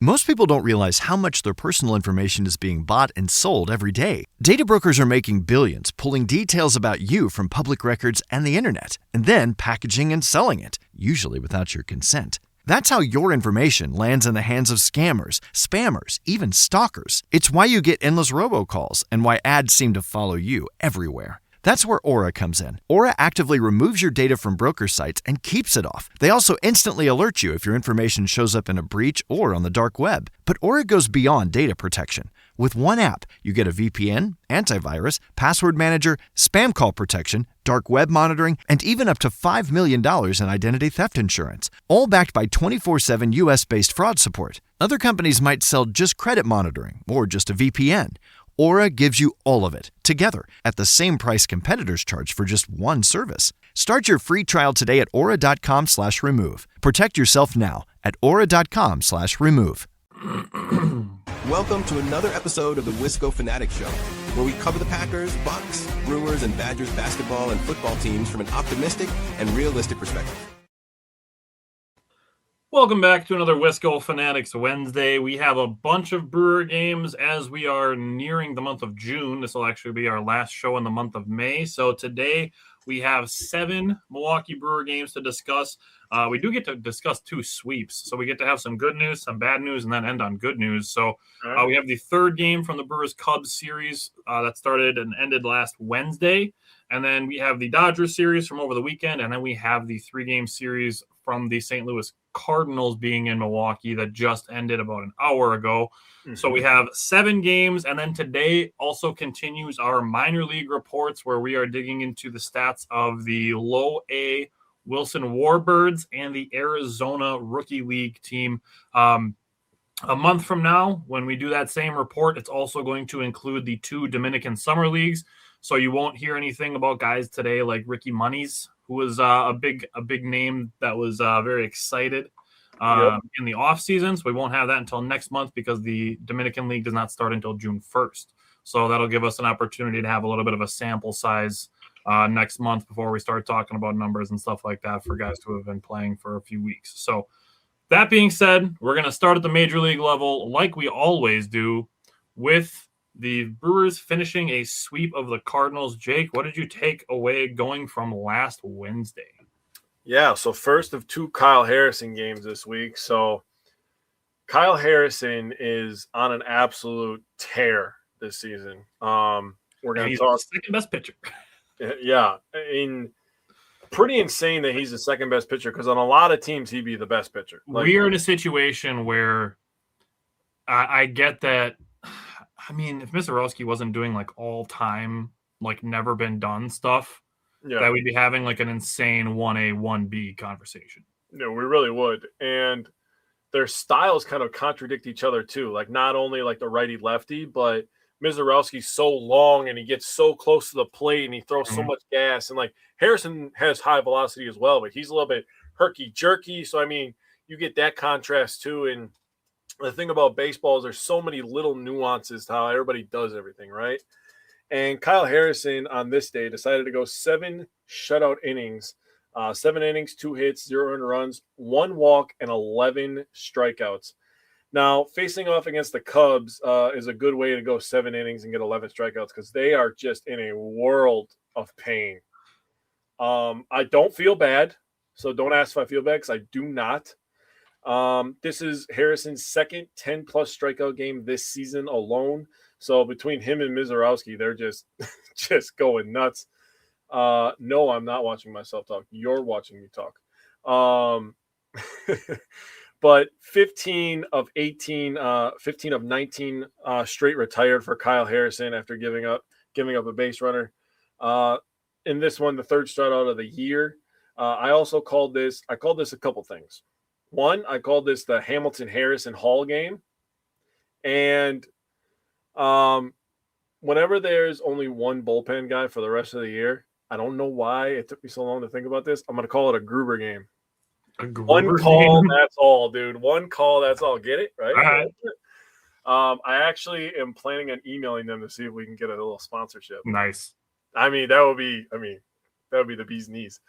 Most people don't realize how much their personal information is being bought and sold every day. Data brokers are making billions, pulling details about you from public records and the internet, and then packaging and selling it, usually without your consent. That's how your information lands in the hands of scammers, spammers, even stalkers. It's why you get endless robocalls and why ads seem to follow you everywhere. That's where Aura comes in. Aura actively removes your data from broker sites and keeps it off. They also instantly alert you if your information shows up in a breach or on the dark web. But Aura goes beyond data protection. With one app, you get a VPN, antivirus, password manager, spam call protection, dark web monitoring, and even up to $5 million in identity theft insurance. All backed by 24/7 US-based fraud support. Other companies might sell just credit monitoring or just a VPN. Aura gives you all of it, together, at the same price competitors charge for just one service. Start your free trial today at aura.com/remove. Protect yourself now at aura.com/remove. Welcome to another episode of the Wisco Fanatic Show, where we cover the Packers, Bucks, Brewers, and Badgers basketball and football teams from an optimistic and realistic perspective. Welcome back to another Wisco Fanatics Wednesday. We have a bunch of Brewer games as we are nearing the month of June. This will actually be our last show in the month of May. So today we have 7 Milwaukee Brewer games to discuss. We do get to discuss 2 sweeps. So we get to have some good news, some bad news, and then end on good news. So we have the third game from the Brewers-Cubs series that started and ended last Wednesday. And then we have the Dodgers series from over the weekend. And then we have the 3-game series from the St. Louis Cardinals being in Milwaukee that just ended about an hour ago. Mm-hmm. So we have 7 games. And then today also continues our minor league reports where we are digging into the stats of the Low A Wilson Warbirds and the Arizona Rookie League team. A month from now, when we do that same report, it's also going to include the 2 Dominican Summer Leagues. So you won't hear anything about guys today like Ricky Monies, who was a big name that was very excited in the offseason. So we won't have that until next month because the Dominican League does not start until June 1st. So that'll give us an opportunity to have a little bit of a sample size next month before we start talking about numbers and stuff like that for guys who have been playing for a few weeks. So that being said, we're going to start at the major league level like we always do with the Brewers finishing a sweep of the Cardinals. Jake, what did you take away going from last Wednesday? Yeah, so first of 2 Kyle Harrison games this week. So Kyle Harrison is on an absolute tear this season. We're going to talk second best pitcher. Yeah, pretty insane that he's the second best pitcher because on a lot of teams he'd be the best pitcher. We are in a situation where I get that. I mean, if Mizorowski wasn't doing like all time, like never been done stuff, that we'd be having like an insane 1A, 1B conversation. No, we really would. And their styles kind of contradict each other too. Like not only like the righty lefty, but Mizorowski's so long and he gets so close to the plate and he throws so much gas. And like Harrison has high velocity as well, but he's a little bit herky jerky. So, I mean, you get that contrast too. And the thing about baseball is there's so many little nuances to how everybody does everything, right? And Kyle Harrison on this day decided to go 7 shutout innings, 7 innings, 2 hits, 0 earned runs, 1 walk, and 11 strikeouts. Now, facing off against the Cubs is a good way to go 7 innings and get 11 strikeouts because they are just in a world of pain. I don't feel bad, so don't ask if I feel bad because I do not. This is Harrison's second 10-plus strikeout game this season alone. So between him and Mizorowski, they're just going nuts. No, I'm not watching myself talk. You're watching me talk. But 15 of 19 straight retired for Kyle Harrison after giving up a base runner. In this one, the 3rd shutout of the year. I called this a couple things. One, I called this the Hamilton-Harrison Hall game. And whenever there's only one bullpen guy for the rest of the year, I don't know why it took me so long to think about this. I'm going to call it a Gruber game. One call, that's all, dude. One call, that's all. Get it? Right? I actually am planning on emailing them to see if we can get a little sponsorship. Nice. I mean, that would be the bee's knees.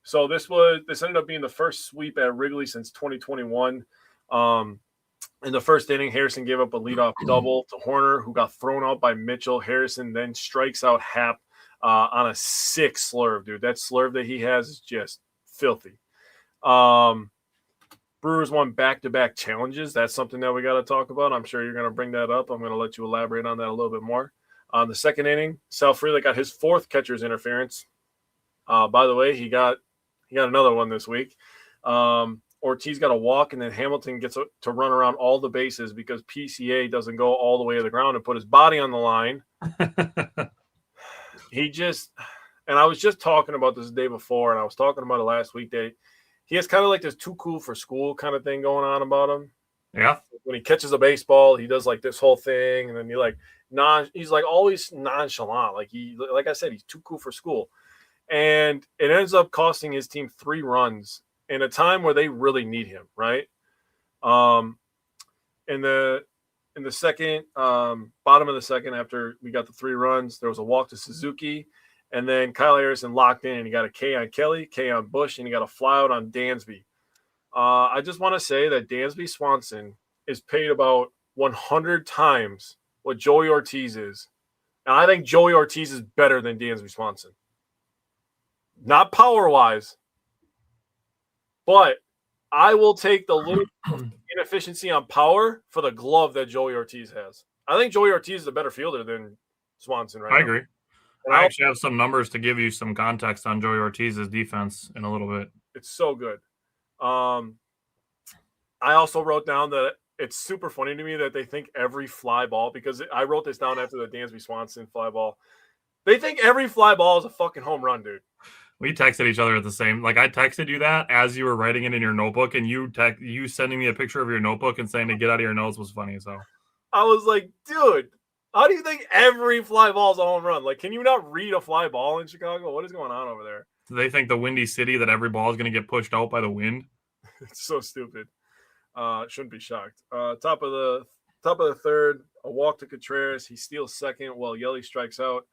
So this ended up being the first sweep at Wrigley since 2021. In the first inning, Harrison gave up a leadoff double to Horner, who got thrown out by Mitchell. Harrison then strikes out Happ on a sick slurve, dude. That slurve that he has is just filthy. Brewers won back-to-back challenges. That's something that we got to talk about. I'm sure you're going to bring that up. I'm going to let you elaborate on that a little bit more. The second inning, Sal Frelick got his fourth catcher's interference. By the way, he got another one this week. Ortiz got a walk, and then Hamilton gets to run around all the bases because PCA doesn't go all the way to the ground and put his body on the line. And I was just talking about this the day before, and I was talking about it last week. He has kind of like this too cool for school kind of thing going on about him. Yeah. When he catches a baseball, he does like this whole thing, and then he's like always nonchalant. Like I said, he's too cool for school. And it ends up costing his team 3 runs in a time where they really need him, right? In the second, bottom of the second, after we got the 3 runs, there was a walk to Suzuki, and then Kyle Harrison locked in, and he got a K on Kelly, K on Bush, and he got a flyout on Dansby. I just want to say that Dansby Swanson is paid about 100 times what Joey Ortiz is. And I think Joey Ortiz is better than Dansby Swanson. Not power-wise, but I will take the little inefficiency on power for the glove that Joey Ortiz has. I think Joey Ortiz is a better fielder than Swanson right now. I agree. And I actually have some numbers to give you some context on Joey Ortiz's defense in a little bit. It's so good. I also wrote down that it's super funny to me that they think every fly ball, because I wrote this down after the Dansby Swanson fly ball. They think every fly ball is a fucking home run, dude. We texted each other at the same. Like I texted you that as you were writing it in your notebook, and you sending me a picture of your notebook and saying to get out of your notes was funny. So I was like, dude, how do you think every fly ball is a home run? Like, can you not read a fly ball in Chicago? What is going on over there? Do they think the Windy City that every ball is going to get pushed out by the wind? It's so stupid. Shouldn't be shocked. Top of the third, a walk to Contreras. He steals second while Yelly strikes out.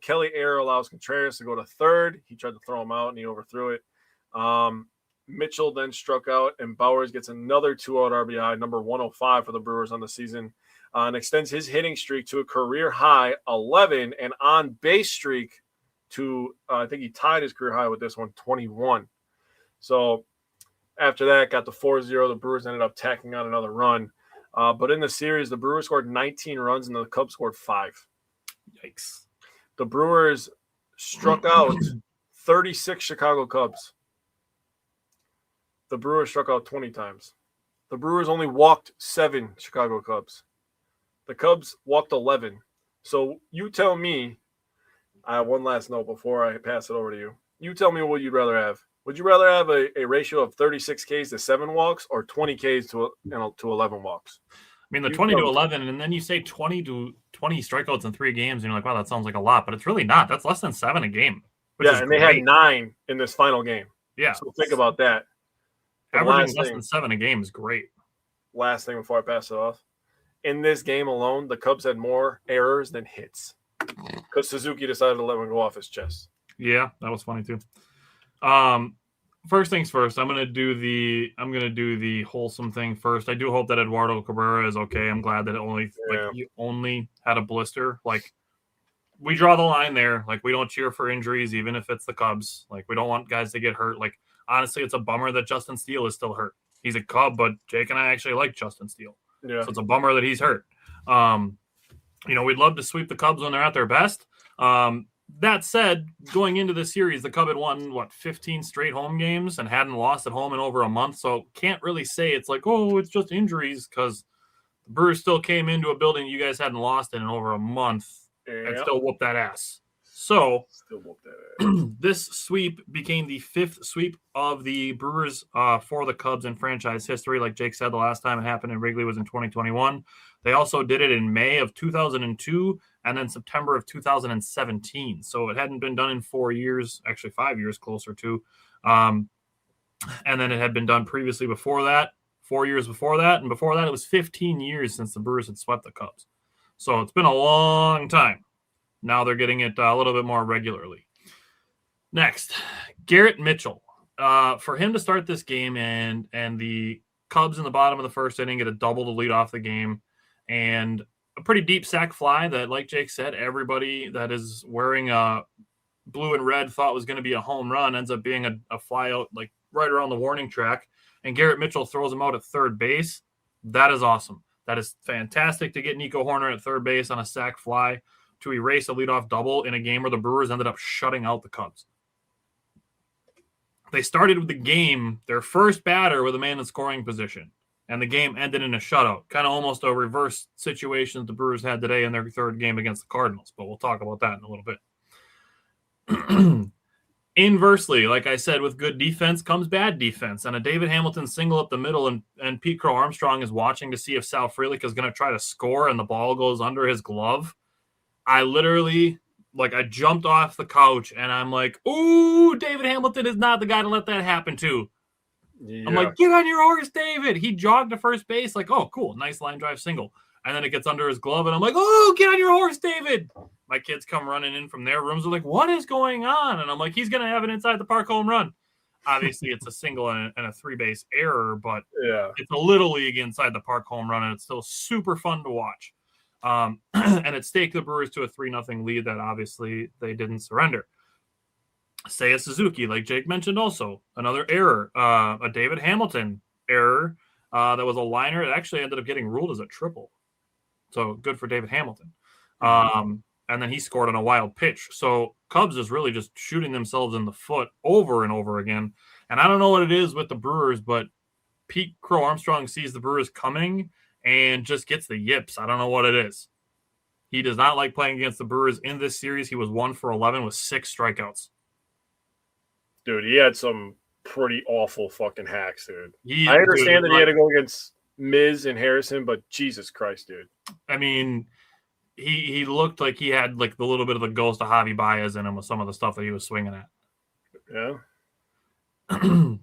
Kelly error allows Contreras to go to third. He tried to throw him out, and he overthrew it. Mitchell then struck out, and Bowers gets another 2-out RBI, number 105 for the Brewers on the season, and extends his hitting streak to a career high 11, and on base streak to I think he tied his career high with this one, 21. So after that, got the 4-0. The Brewers ended up tacking on another run. But in the series, the Brewers scored 19 runs, and the Cubs scored 5. Yikes. The Brewers struck out 36 Chicago Cubs. The Brewers struck out 20 times. The Brewers only walked 7 Chicago Cubs. The Cubs walked 11. So you tell me, I have one last note before I pass it over to you. You tell me what you'd rather have. Would you rather have a ratio of 36 Ks to 7 walks or 20 Ks to 11 walks? I mean, the 20 to 11, and then you say 20 strikeouts in 3 games, and you're like, wow, that sounds like a lot, but it's really not. That's less than 7 a game. Yeah, and they had 9 in this final game. Yeah. So think about that. Averaging less than 7 a game is great. Last thing before I pass it off. In this game alone, the Cubs had more errors than hits because Suzuki decided to let one go off his chest. Yeah, that was funny too. First things first, I'm gonna do the wholesome thing first. I do hope that Eduardo Cabrera is okay. I'm glad that he only had a blister. Like, we draw the line there. Like, we don't cheer for injuries, even if it's the Cubs. Like, we don't want guys to get hurt. Like, honestly, it's a bummer that Justin Steele is still hurt. He's a Cub, but Jake and I actually like Justin Steele. Yeah. So it's a bummer that he's hurt. We'd love to sweep the Cubs when they're at their best. That said, going into the series, the Cubs had won, 15 straight home games and hadn't lost at home in over a month. So can't really say it's like, oh, it's just injuries, because the Brewers still came into a building you guys hadn't lost in over a month and still whooped that ass. So this sweep became the 5th sweep of the Brewers for the Cubs in franchise history. Like Jake said, the last time it happened in Wrigley was in 2021. They also did it in May of 2002 and then September of 2017. So it hadn't been done in 4 years, actually 5 years closer to. And then it had been done previously before that, 4 years before that. And before that, it was 15 years since the Brewers had swept the Cubs. So it's been a long time. Now they're getting it a little bit more regularly. Next, Garrett Mitchell. For him to start this game and the Cubs in the bottom of the first inning get a double to lead off the game, and a pretty deep sac fly that, like Jake said, everybody that is wearing a blue and red thought was going to be a home run ends up being a fly out like right around the warning track, and Garrett Mitchell throws him out at third base. That is awesome. That is fantastic to get Nico Horner at third base on a sac fly to erase a leadoff double in a game where the Brewers ended up shutting out the Cubs. They started with the game, their first batter with a man in scoring position, and the game ended in a shutout. Kind of almost a reverse situation that the Brewers had today in their third game against the Cardinals, but we'll talk about that in a little bit. Inversely, like I said, with good defense comes bad defense, and a David Hamilton single up the middle, and Pete Crow Armstrong is watching to see if Sal Frelick is going to try to score, and the ball goes under his glove. I literally, I jumped off the couch, and I'm like, ooh, David Hamilton is not the guy to let that happen to. Yeah. I'm like, get on your horse, David. He jogged to first base, like, oh, cool, nice line drive single. And then it gets under his glove, and I'm like, oh, get on your horse, David. My kids come running in from their rooms. They're like, what is going on? And I'm like, he's going to have an inside the park home run. Obviously, it's a single and a three-base error, but it's a little league inside the park home run, and it's still super fun to watch. And it staked the Brewers to a 3-0 lead that obviously they didn't surrender. Seiya Suzuki, like Jake mentioned also, another error. A David Hamilton error that was a liner. It actually ended up getting ruled as a triple. So good for David Hamilton. And then he scored on a wild pitch. So Cubs is really just shooting themselves in the foot over and over again. And I don't know what it is with the Brewers, but Pete Crow Armstrong sees the Brewers coming and just gets the yips. I don't know what it is. He does not like playing against the Brewers in this series. He was 1 for 11 with 6 strikeouts. Dude, he had some pretty awful fucking hacks, dude. I understand that he had to go against Miz and Harrison, but Jesus Christ, dude. I mean, he looked like he had like the little bit of the ghost of Javi Baez in him with some of the stuff that he was swinging at. Yeah.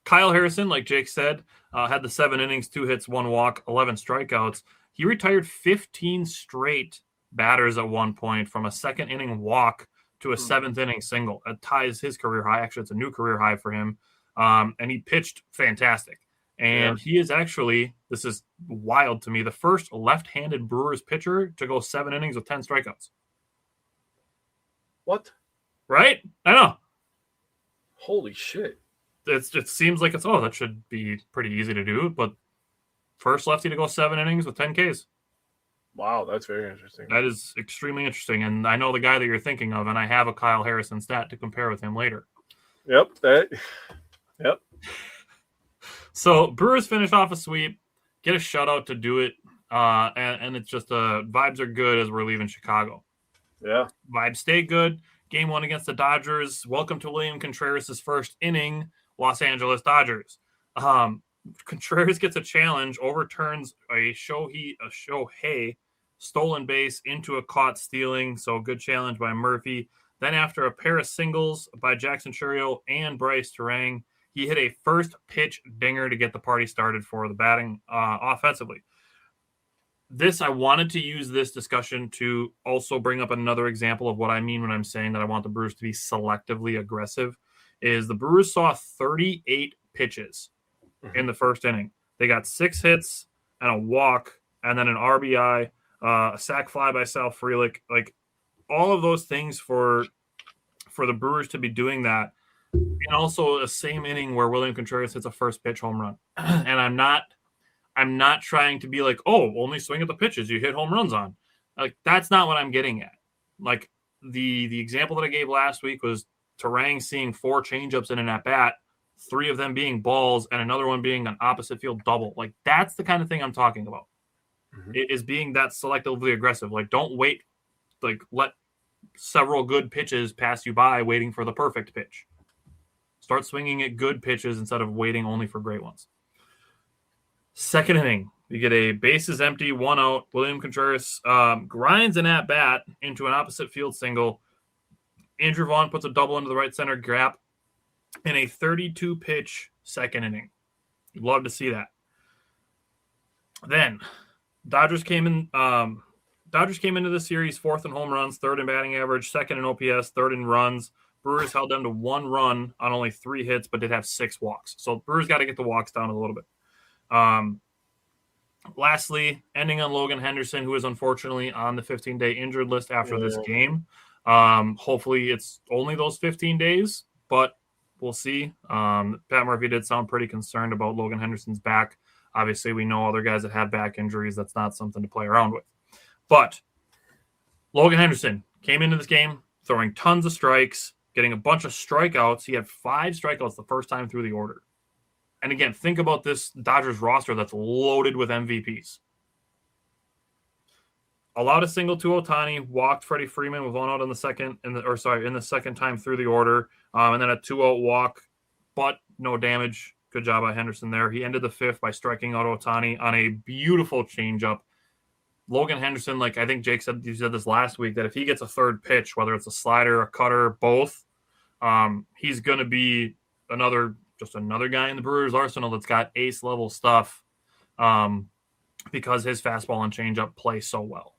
Kyle Harrison, like Jake said, had the 7 innings, 2 hits, 1 walk, 11 strikeouts. He retired 15 straight batters at one point from a second inning walk to a 7th inning single. It ties his career high. Actually, it's a new career high for him. And he pitched fantastic. And he is actually, this is wild to me, the first left-handed Brewers pitcher to go 7 innings with 10 strikeouts. What? Right? I know. Holy shit. It seems like that should be pretty easy to do, but first lefty to go 7 innings with 10 Ks. Wow, that's very interesting. That is extremely interesting, and I know the guy that you're thinking of, and I have a Kyle Harrison stat to compare with him later. Yep. So Brewers finish off a sweep, get a shutout to do it, and it's just vibes are good as we're leaving Chicago. Yeah. Vibes stay good. Game 1 against the Dodgers. Welcome to William Contreras' first inning, Los Angeles Dodgers. Contreras gets a challenge, overturns a Shohei stolen base into a caught stealing. So good challenge by Murphy. Then after a pair of singles by Jackson Chourio and Bryce Terang, he hit a first pitch dinger to get the party started for the batting offensively. I wanted to use this discussion to also bring up another example of what I mean when I'm saying that I want the Brewers to be selectively aggressive. Is the Brewers saw 38 pitches in the first inning. They got 6 hits and a walk, and then an RBI, a sac fly by Sal Frelick. Like all of those things for the Brewers to be doing that. And also a same inning where William Contreras hits a first pitch home run. And I'm not trying to be like, oh, only swing at the pitches you hit home runs on. Like that's not what I'm getting at. Like the example that I gave last week was Terang seeing 4 changeups in an at-bat, 3 of them being balls and another one being an opposite field double. Like that's the kind of thing I'm talking about. It is being that selectively aggressive. Like don't wait, like let several good pitches pass you by waiting for the perfect pitch. Start swinging at good pitches instead of waiting only for great ones. Second inning, you get a bases empty, 1 out. William Contreras grinds an at-bat into an opposite field single. Andrew Vaughn puts a double into the right center gap in a 32-pitch second inning. You'd love to see that. Then, Dodgers came into the series 4th in home runs, 3rd in batting average, 2nd in OPS, 3rd in runs. Brewers held them to 1 run on only 3 hits, but did have 6 walks. So Brewers got to get the walks down a little bit. Lastly, ending on Logan Henderson, who is unfortunately on the 15-day injured list after this game. Hopefully it's only those 15 days, but we'll see. Pat Murphy did sound pretty concerned about Logan Henderson's back. Obviously, we know other guys that have back injuries. That's not something to play around with. But Logan Henderson came into this game throwing tons of strikes, getting a bunch of strikeouts. He had 5 strikeouts the first time through the order. And again, think about this Dodgers roster that's loaded with MVPs. Allowed a single to Ohtani, walked Freddie Freeman with 1 out in the second time through the order, and then a 2-out walk, but no damage. Good job by Henderson there. He ended the 5th by striking out Ohtani on a beautiful changeup. Logan Henderson, like I think Jake said, you said this last week, that if he gets a third pitch, whether it's a slider, a cutter, both, he's going to be another guy in the Brewers arsenal that's got ace level stuff, because his fastball and changeup play so well.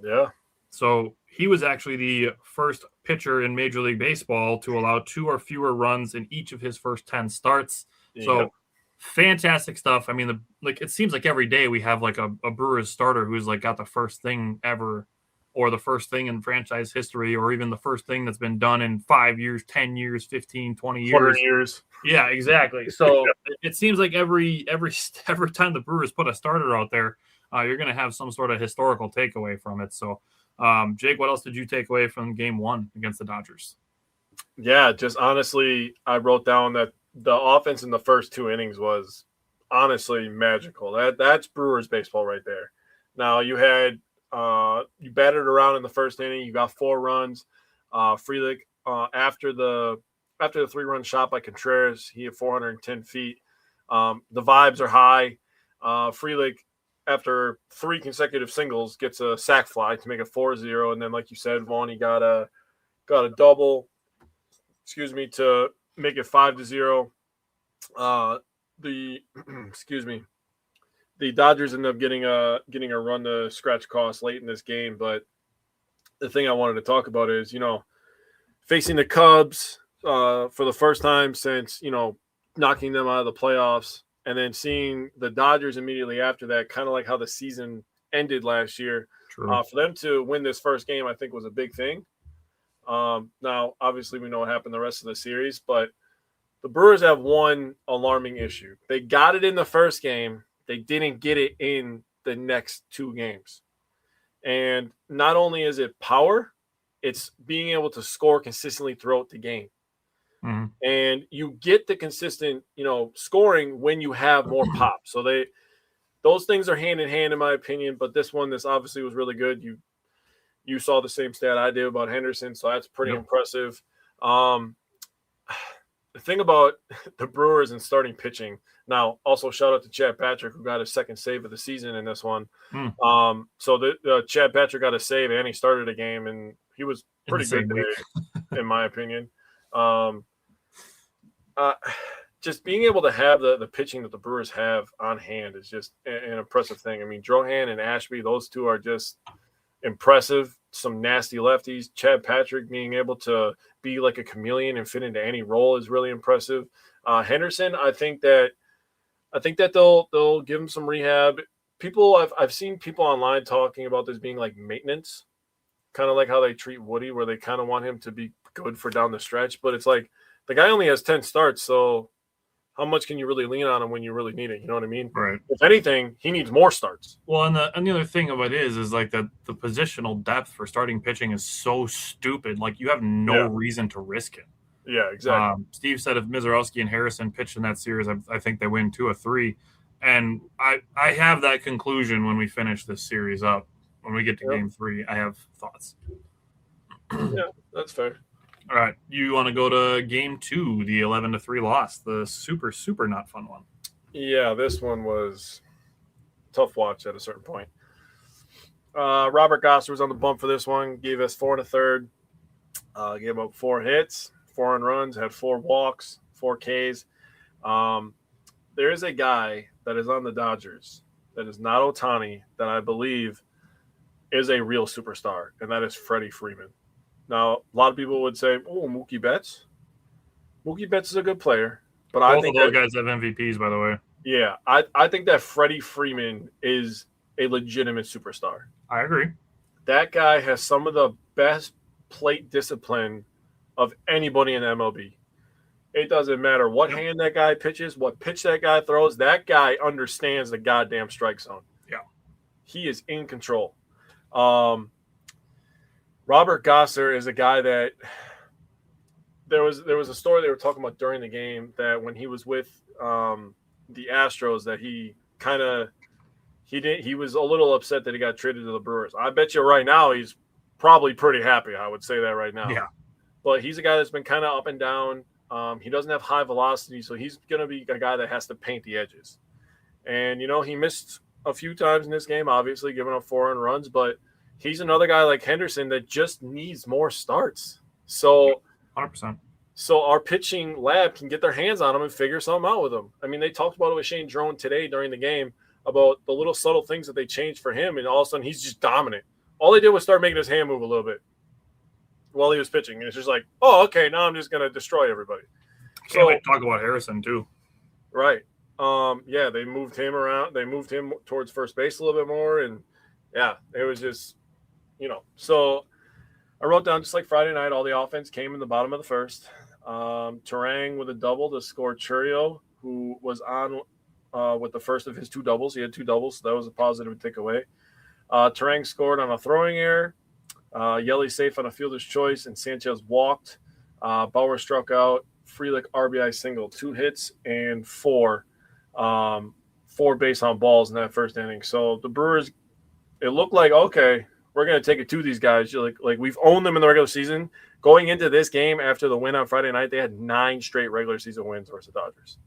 Yeah. So he was actually the first pitcher in Major League Baseball to allow 2 or fewer runs in each of his first 10 starts. So fantastic stuff. I mean, it seems like every day we have like a Brewers starter who's like got the first thing ever, or the first thing in franchise history, or even the first thing that's been done in 5 years, 10 years, 15, 20 years. 100 years. Yeah, exactly. So it seems like every time the Brewers put a starter out there, you're going to have some sort of historical takeaway from it. So, Jake, what else did you take away from game 1 against the Dodgers? Yeah, just honestly, I wrote down that the offense in the first 2 innings was honestly magical. That's Brewers baseball right there. Now you had you batted around in the first inning. You got 4 runs. Frelick, after the 3-run shot by Contreras, he had 410 feet. The vibes are high. Frelick, after 3 consecutive singles, gets a sac fly to make it 4-0. And then, like you said, Vaughn, he got a double, to make it 5-0. The Dodgers ended up getting a run to scratch cost late in this game. But the thing I wanted to talk about is, facing the Cubs for the first time since, knocking them out of the playoffs, and then seeing the Dodgers immediately after that, kind of like how the season ended last year. For them to win this first game, I think was a big thing. Now, obviously, we know what happened the rest of the series, but the Brewers have one alarming issue. They got it in the first game. They didn't get it in the next 2 games. And not only is it power, it's being able to score consistently throughout the game. Mm-hmm. And you get the consistent, scoring when you have more pop. So those things are hand in hand, in my opinion. But this obviously was really good. You saw the same stat I did about Henderson, so that's pretty impressive. The thing about the Brewers and starting pitching, now also shout out to Chad Patrick, who got his second save of the season in this one. So the Chad Patrick got a save and he started a game, and he was pretty good today, in my opinion. Just being able to have the pitching that the Brewers have on hand is just an impressive thing. I mean, Drohan and Ashby, those two are just impressive. Some nasty lefties. Chad Patrick being able to be like a chameleon and fit into any role is really impressive. Henderson, I think that they'll give him some rehab. I've seen people online talking about this being like maintenance, kind of like how they treat Woody, where they kind of want him to be good for down the stretch. But it's like the guy only has 10 starts, so how much can you really lean on him when you really need it? You know what I mean? Right. If anything, he needs more starts. Well, and the other thing of it is like the positional depth for starting pitching is so stupid. Like, you have no reason to risk it. Yeah, exactly. Steve said if Mizorowski and Harrison pitched in that series, I think they win 2 of 3. And I have that conclusion when we finish this series up. When we get to game 3, I have thoughts. Yeah, that's fair. All right, you want to go to game 2, the 11-3 loss, the super, super not fun one. Yeah, this one was tough watch at a certain point. Robert Gosser was on the bump for this one, gave us 4 1/3, gave up 4 hits, 4 earned runs, had 4 walks, 4 Ks. There is a guy that is on the Dodgers that is not Ohtani that I believe is a real superstar, and that is Freddie Freeman. Now, a lot of people would say, "Oh, Mookie Betts." Mookie Betts is a good player, but both of those guys have MVPs, by the way. Yeah, I think that Freddie Freeman is a legitimate superstar. I agree. That guy has some of the best plate discipline of anybody in MLB. It doesn't matter what hand that guy pitches, what pitch that guy throws. That guy understands the goddamn strike zone. Yeah. He is in control. Robert Gosser is a guy that there was a story they were talking about during the game that when he was with the Astros that he was a little upset that he got traded to the Brewers. I bet you right now he's probably pretty happy. I would say that right now. Yeah. But he's a guy that's been kind of up and down. He doesn't have high velocity, so he's going to be a guy that has to paint the edges. And, he missed a few times in this game, obviously, giving up 4 earned runs. But he's another guy like Henderson that just needs more starts. So 100%. So our pitching lab can get their hands on him and figure something out with him. I mean, they talked about it with Shane Drone today during the game about the little subtle things that they changed for him, and all of a sudden he's just dominant. All they did was start making his hand move a little bit while he was pitching. And it's just like, oh, okay, now I'm just going to destroy everybody. Can't wait to talk about Harrison, too. Right. Yeah, they moved him around. They moved him towards first base a little bit more. And, yeah, it was just, So I wrote down just like Friday night, all the offense came in the bottom of the first. Terang with a double to score Churio, who was on with the first of his 2 doubles. He had 2 doubles, so that was a positive to take away. Terang scored on a throwing error. Yelly safe on a fielder's choice, and Sanchez walked. Bauer struck out. Frelick RBI single, 2 hits and 4 base on balls in that first inning. So the Brewers, it looked like, okay, we're going to take it to these guys. Like we've owned them in the regular season. Going into this game after the win on Friday night, they had 9 straight regular season wins versus the Dodgers.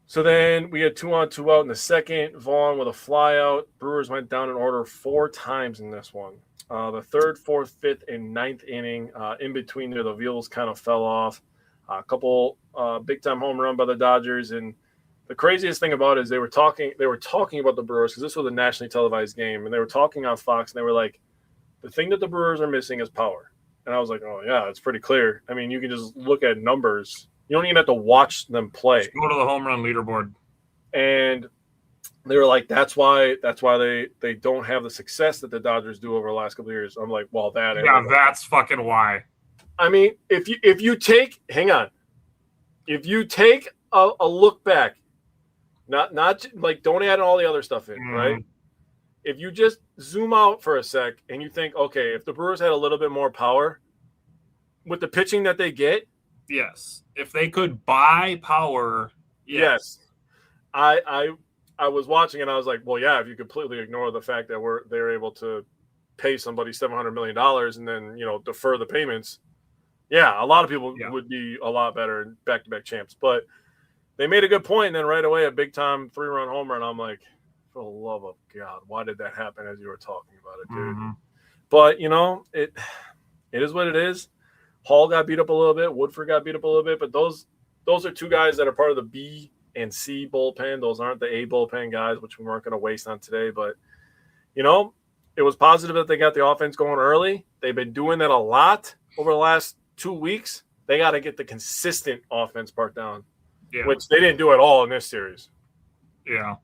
So then we had 2 on, 2 out in the second. Vaughn with a fly out. Brewers went down in order 4 times in this one. The 3rd, 4th, 5th, and 9th inning. In between there, the wheels kind of fell off. A couple big-time home run by the Dodgers. And the craziest thing about it is they were talking about the Brewers because this was a nationally televised game. And they were talking on Fox, and they were like, the thing that the Brewers are missing is power. And I was like, oh, yeah, it's pretty clear. I mean, you can just look at numbers. You don't even have to watch them play. Just go to the home run leaderboard. And they were like, that's why they don't have the success that the Dodgers do over the last couple of years. I'm like, well, that's fucking why. I mean, if you take a look back, not like don't add all the other stuff in, right? If you just zoom out for a sec and you think, okay, if the Brewers had a little bit more power with the pitching that they get, yes. If they could buy power, yes. I was watching and I was like, well, yeah, if you completely ignore the fact that they're able to pay somebody $700 million and then, defer the payments. Yeah, a lot of people would be a lot better in back-to-back champs. But they made a good point, and then right away a big-time 3-run home run. I'm like, for the love of God, why did that happen as you were talking about it, dude? Mm-hmm. But, it is what it is. Hall got beat up a little bit. Woodford got beat up a little bit. But those are 2 guys that are part of the B and C bullpen. Those aren't the A bullpen guys, which we weren't going to waste on today. But, it was positive that they got the offense going early. They've been doing that a lot over the last 2 weeks. They got to get the consistent offense part down, which they didn't do at all in this series. Yeah.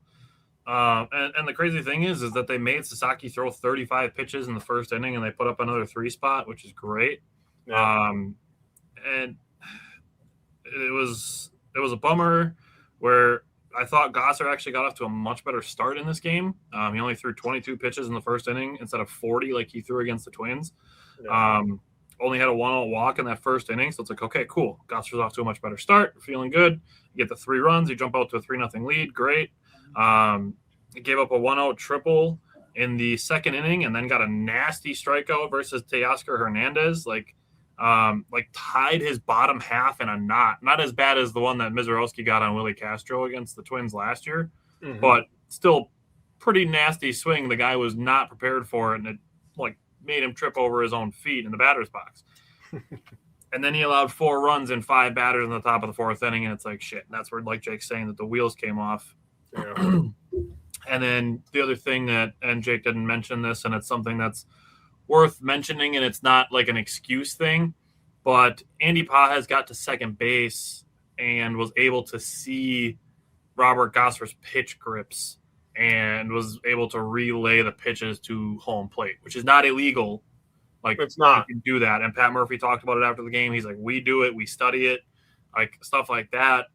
And the crazy thing is that they made Sasaki throw 35 pitches in the first inning, and they put up another 3 spot, which is great. Yeah. And it was a bummer where I thought Gosser actually got off to a much better start in this game. He only threw 22 pitches in the first inning instead of 40 like he threw against the Twins. Yeah. Only had a 1-out walk in that first inning, so it's like, okay, cool. Gosser's off to a much better start. Feeling good. You get the 3 runs. You jump out to a 3-0 lead. Great. He gave up a 1-out triple in the second inning and then got a nasty strikeout versus Teoscar Hernandez. Like tied his bottom half in a knot. Not as bad as the one that Mizorowski got on Willie Castro against the Twins last year, but still pretty nasty swing. The guy was not prepared for it, and it made him trip over his own feet in the batter's box. And then he allowed 4 runs and 5 batters in the top of the 4th inning, and it's like, shit. And that's where, like Jake's saying, that the wheels came off. Yeah. And then the other thing and Jake didn't mention this, and it's something that's worth mentioning, and it's not like an excuse thing, but Andy Pages got to second base, and was able to see Robert Gosser's pitch grips and was able to relay the pitches to home plate, which is not illegal. Like, it's not. You can do that. And Pat Murphy talked about it after the game. He's like, we do it. We study it, like stuff like that.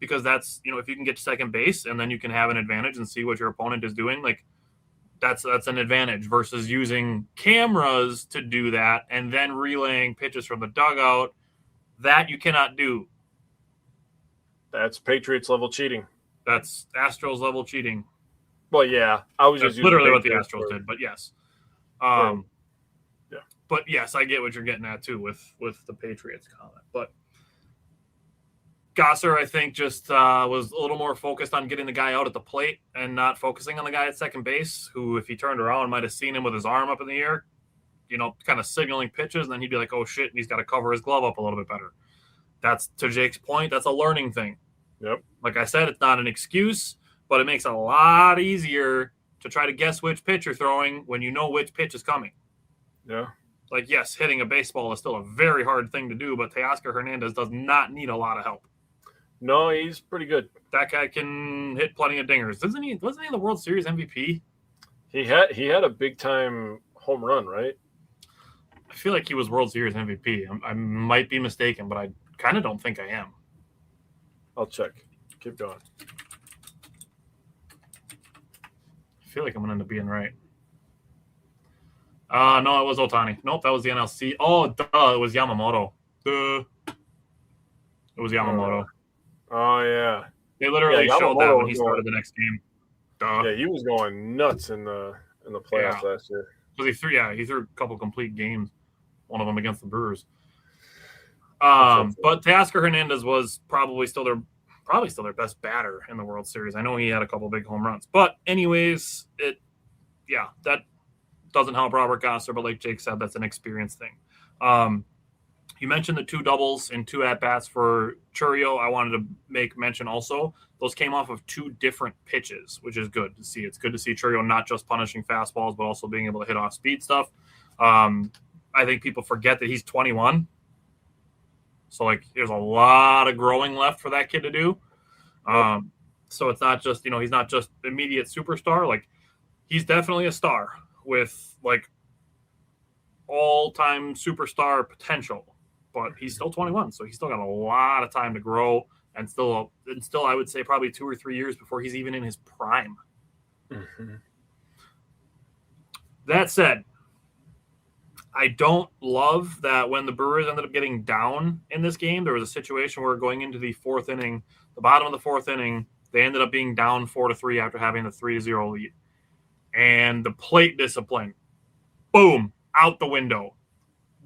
Because that's, if you can get to second base and then you can have an advantage and see what your opponent is doing, like that's an advantage versus using cameras to do that and then relaying pitches from the dugout. That you cannot do. That's Patriots level cheating. That's Astros level cheating. Well, yeah. I was That's just literally what the Astros did, but yes. Yeah. But yes, I get what you're getting at too with the Patriots comment. But Gosser, I think, just was a little more focused on getting the guy out at the plate and not focusing on the guy at second base, who, if he turned around, might have seen him with his arm up in the air, kind of signaling pitches, and then he'd be like, oh, shit, and he's got to cover his glove up a little bit better. That's, to Jake's point, that's a learning thing. Yep. Like I said, it's not an excuse, but it makes it a lot easier to try to guess which pitch you're throwing when you know which pitch is coming. Yeah. Like, yes, hitting a baseball is still a very hard thing to do, but Teoscar Hernandez does not need a lot of help. No, he's pretty good. That guy can hit plenty of dingers. Wasn't he the World Series MVP? He had a big time home run, right? I feel like he was World Series MVP. I might be mistaken, but I kind of don't think I am. I'll check. Keep going. I feel like I'm going to end up being right. No, it was Ohtani. Nope, that was the NLC. Oh, duh, it was Yamamoto. Duh. It was Yamamoto. Oh, yeah. They literally showed that when he started the next game. Duh. Yeah, he was going nuts in the playoffs last year. Because he threw a couple complete games, one of them against the Brewers. But Teoscar Hernandez was probably still their best batter in the World Series. I know he had a couple big home runs. But anyways, that doesn't help Robert Gosser, but like Jake said, that's an experience thing. You mentioned the 2 doubles and 2 at-bats for Chourio. I wanted to make mention also. Those came off of 2 different pitches, which is good to see. It's good to see Chourio not just punishing fastballs, but also being able to hit off speed stuff. I think people forget that he's 21. So, there's a lot of growing left for that kid to do. So it's not just, he's not just immediate superstar. He's definitely a star with, all-time superstar potential. But he's still 21, so he's still got a lot of time to grow, and still I would say probably 2 or 3 years before he's even in his prime. Mm-hmm. That said, I don't love that when the Brewers ended up getting down in this game, there was a situation where going into the 4th inning, the bottom of the 4th inning, they ended up being down 4-3 after having the 3-0 lead. And the plate discipline, boom, out the window.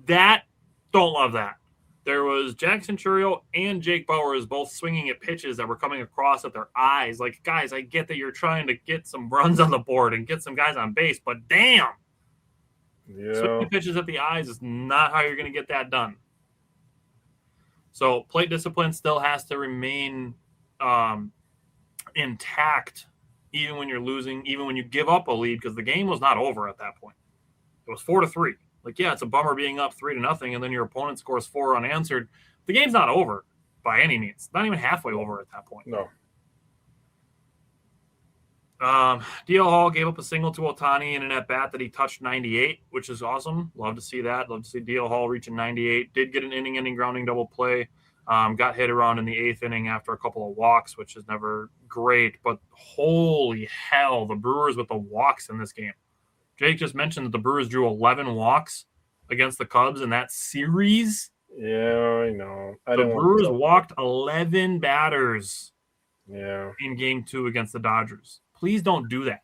Don't love that. There was Jackson Chourio and Jake Bauers both swinging at pitches that were coming across at their eyes. Guys, I get that you're trying to get some runs on the board and get some guys on base, but damn. Yeah. Swinging pitches at the eyes is not how you're going to get that done. So plate discipline still has to remain intact even when you're losing, even when you give up a lead, because the game was not over at that point. It was 4-3. It's a bummer being up 3-0, and then your opponent scores 4 unanswered. The game's not over by any means. Not even halfway over at that point. No. DL Hall gave up a single to Ohtani in an at-bat that he touched 98, which is awesome. Love to see that. Love to see DL Hall reaching 98. Did get an inning-ending grounding double play. Got hit around in the 8th inning after a couple of walks, which is never great. But holy hell, the Brewers with the walks in this game. Jake just mentioned that the Brewers drew 11 walks against the Cubs in that series. Yeah, I know. The Brewers walked 11 batters in Game 2 against the Dodgers. Please don't do that.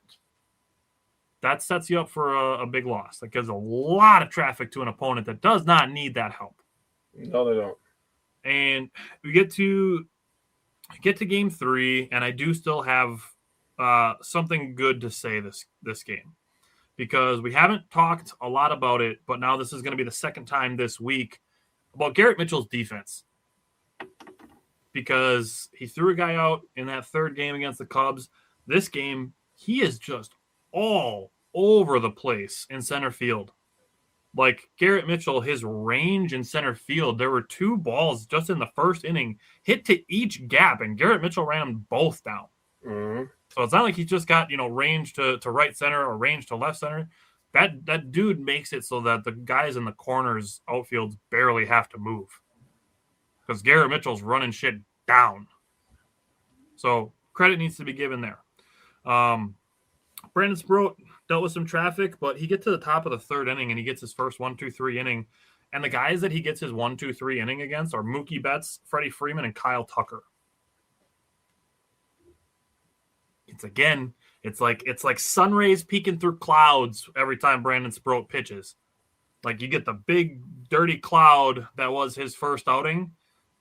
That sets you up for a big loss. That gives a lot of traffic to an opponent that does not need that help. No, they don't. And we get to Game 3, and I do still have something good to say this game. Because we haven't talked a lot about it, but now this is going to be the second time this week about Garrett Mitchell's defense. Because he threw a guy out in that 3rd game against the Cubs. This game, he is just all over the place in center field. Like Garrett Mitchell, his range in center field, there were 2 balls just in the first inning hit to each gap, and Garrett Mitchell ran them both down. Mm-hmm. So it's not like he's just got, range to right center or range to left center. That dude makes it so that the guys in the corners, outfields barely have to move because Garrett Mitchell's running shit down. So credit needs to be given there. Brandon Sproat dealt with some traffic, but he gets to the top of the 3rd inning and he gets his first 1-2-3 inning. And the guys that he gets his 1-2-3 inning against are Mookie Betts, Freddie Freeman, and Kyle Tucker. It's like sun rays peeking through clouds every time Brandon Sproat pitches. Like you get the big dirty cloud that was his first outing,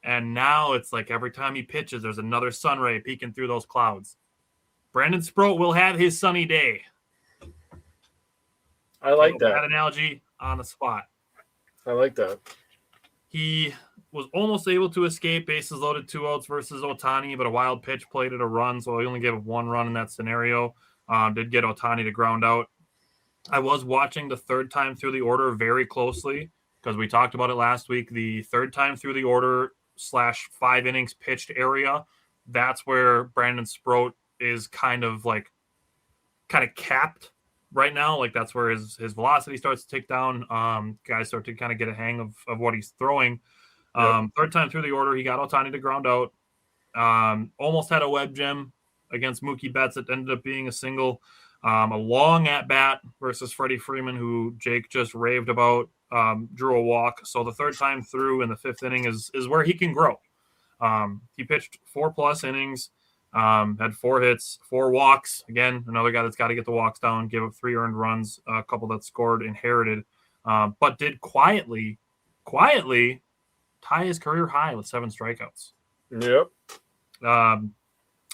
and now it's like every time he pitches, there's another sun ray peeking through those clouds. Brandon Sproat will have his sunny day. I like that analogy on the spot. I like that. He was almost able to escape bases loaded, 2 outs versus Ohtani, but a wild pitch played it a run, so he only gave up 1 run in that scenario. Did get Ohtani to ground out. I was watching the 3rd time through the order very closely because we talked about it last week. The 3rd time through the order / 5 innings pitched area, that's where Brandon Sproat is kind of capped right now. Like that's where his velocity starts to tick down. Guys start to kind of get a hang of what he's throwing. 3rd time through the order, he got Ohtani to ground out. Almost had a web gem against Mookie Betts. It ended up being a single. A long at bat versus Freddie Freeman, who Jake just raved about, drew a walk. So the 3rd time through in the 5th inning is where he can grow. He pitched 4+ innings, had 4 hits, 4 walks. Again, another guy that's got to get the walks down, gave up 3 earned runs, a couple that scored inherited, but did quietly tie his career high with 7 strikeouts. Yep. And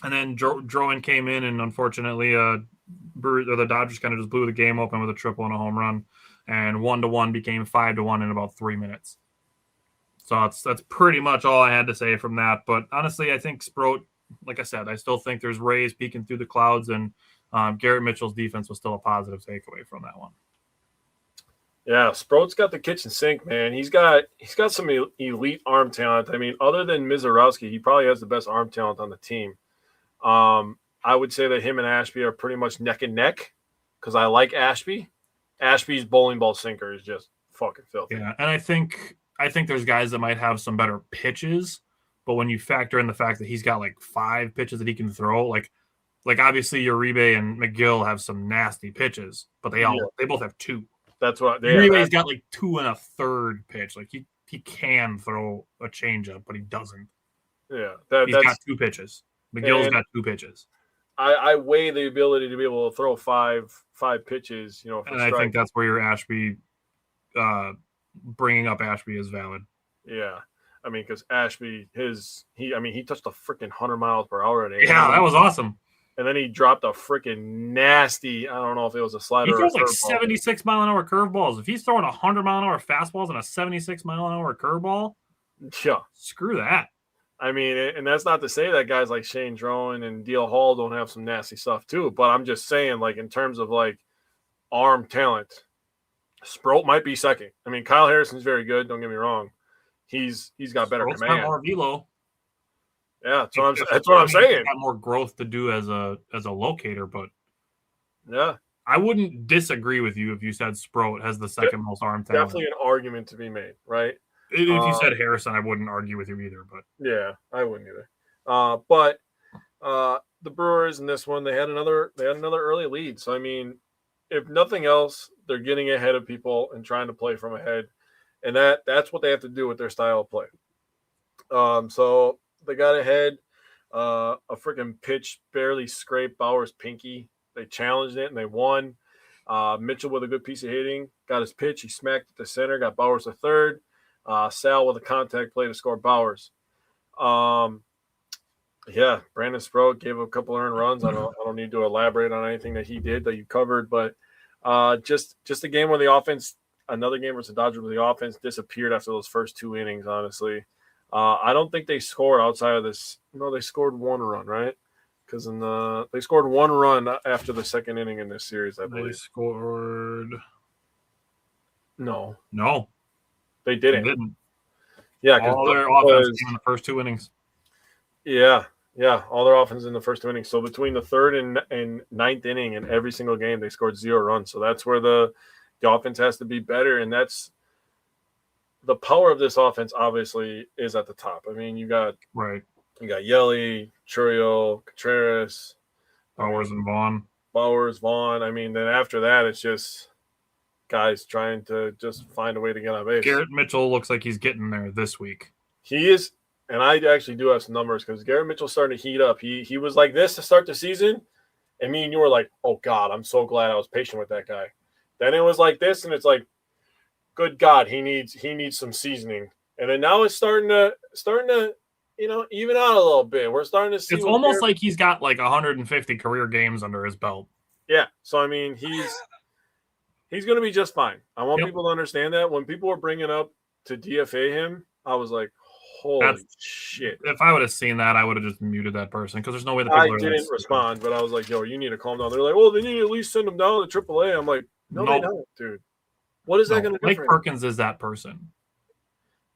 then Drowan came in, and unfortunately, the Dodgers kind of just blew the game open with a triple and a home run, and 1-1 became 5-1 in about 3 minutes. So that's pretty much all I had to say from that. But honestly, I think Sproat, like I said, I still think there's rays peeking through the clouds, and Garrett Mitchell's defense was still a positive takeaway from that one. Yeah, Sproat's got the kitchen sink, man. He's got some elite arm talent. I mean, other than Mizorowski, he probably has the best arm talent on the team. I would say that him and Ashby are pretty much neck and neck because I like Ashby. Ashby's bowling ball sinker is just fucking filthy. Yeah, and I think there's guys that might have some better pitches, but when you factor in the fact that he's got like 5 pitches that he can throw, like obviously Uribe and McGill have some nasty pitches, but they both have 2. That's what Uribe's got like 2 1/3 pitch. Like he can throw a changeup, but he doesn't. Yeah, he's got 2 pitches. McGill's got 2 pitches. I weigh the ability to be able to throw 5 pitches. And I think that's where your Ashby, bringing up Ashby is valid. Yeah, I mean, because Ashby, he touched a freaking 100 miles per hour today. Yeah, that was awesome. And then he dropped a freaking nasty, I don't know if it was a slider or a curveball. He throws like 76-mile-an-hour curveballs. If he's throwing 100-mile-an-hour fastballs and a 76-mile-an-hour curveball, yeah, screw that. I mean, and that's not to say that guys like Shane Drowan and Dale Hall don't have some nasty stuff too, but I'm just saying, like, in terms of like arm talent, Sproat might be second. I mean, Kyle Harrison's very good. Don't get me wrong. He's got better Sproat's command. got more velo. Yeah, that's what I'm saying. He's got more growth to do as a locator, but yeah, I wouldn't disagree with you if you said Sproat has the second most arm talent. Definitely an argument to be made, right? If you said Harrison, I wouldn't argue with you either. But yeah, I wouldn't either. But the Brewers in this one, they had another early lead. So I mean, if nothing else, they're getting ahead of people and trying to play from ahead, and that's what they have to do with their style of play. So they got ahead. A freaking pitch barely scraped Bauer's pinky. They challenged it and they won. Mitchell with a good piece of hitting got his pitch. He smacked it to center. Got Bauer's a third. Sal with a contact play to score Bauer's. Yeah, Brandon Sproat gave a couple earned runs. I don't need to elaborate on anything that he did that you covered, but just a game where the offense, another game versus the Dodgers where the offense disappeared after those first 2 innings. Honestly, I don't think they scored outside of this. No, they scored 1 run, right? Because they scored 1 run after the second inning in this series, I believe. They scored. No, they they didn't. didn't. Yeah, all their offense came in the first 2 innings. Yeah, all their offense in the first 2 innings. So between the third and ninth inning in every single game, they scored 0 runs. So that's where the offense has to be better, and that's the power of this offense. Obviously, is at the top. I mean, you got Yelly, Churio, Contreras, Bowers, and Vaughn. I mean, then after that, it's just guys trying to just find a way to get on base. Garrett Mitchell looks like he's getting there this week. He is. And I actually do have some numbers because Garrett Mitchell's starting to heat up. He was like this to start the season, and me and you were like, "Oh God, I'm so glad I was patient with that guy." Then it was like this, and it's like, "Good God, he needs some seasoning." And then now it's starting to even out a little bit. We're starting to see. It's almost like he's got like 150 career games under his belt. Yeah, so I mean he's going to be just fine. I want people to understand that. When people were bringing up to DFA him, I was like, holy shit. If I would have seen that, I would have just muted that person because there's no way the people didn't respond, but I was like, yo, you need to calm down. They're like, well, they need to at least send him down to AAA. I'm like, no, they don't, dude. What is that going to do? Blake Perkins is that person.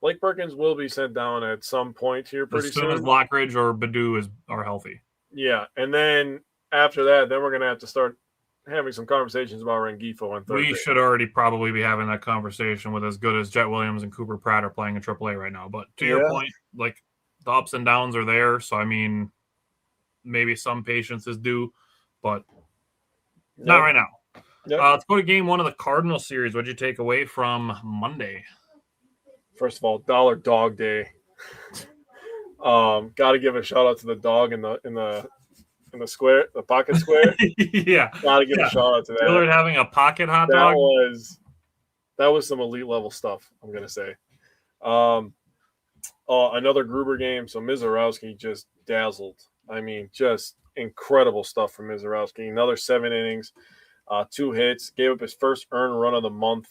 Blake Perkins will be sent down at some point here pretty soon. As soon as Lockridge or Badu are healthy. Yeah, and then after that, then we're going to have to start having some conversations about Rengifo on Thursday. We should already probably be having that conversation with as good as Jet Williams and Cooper Pratt are playing in AAA right now. But to your point, like the ups and downs are there. So, I mean, maybe some patience is due, but not right now. Let's go to game 1 of the Cardinals series. What'd you take away from Monday? First of all, Dollar Dog Day. Got to give a shout out to the dog in the square, the pocket square. Yeah. Gotta give a shout out to that. Dillard having a pocket hot dog. That was some elite level stuff, I'm gonna say. Another Gruber game. So Mizorowski just dazzled. I mean, just incredible stuff from Mizorowski. Another 7 innings, 2 hits, gave up his first earned run of the month,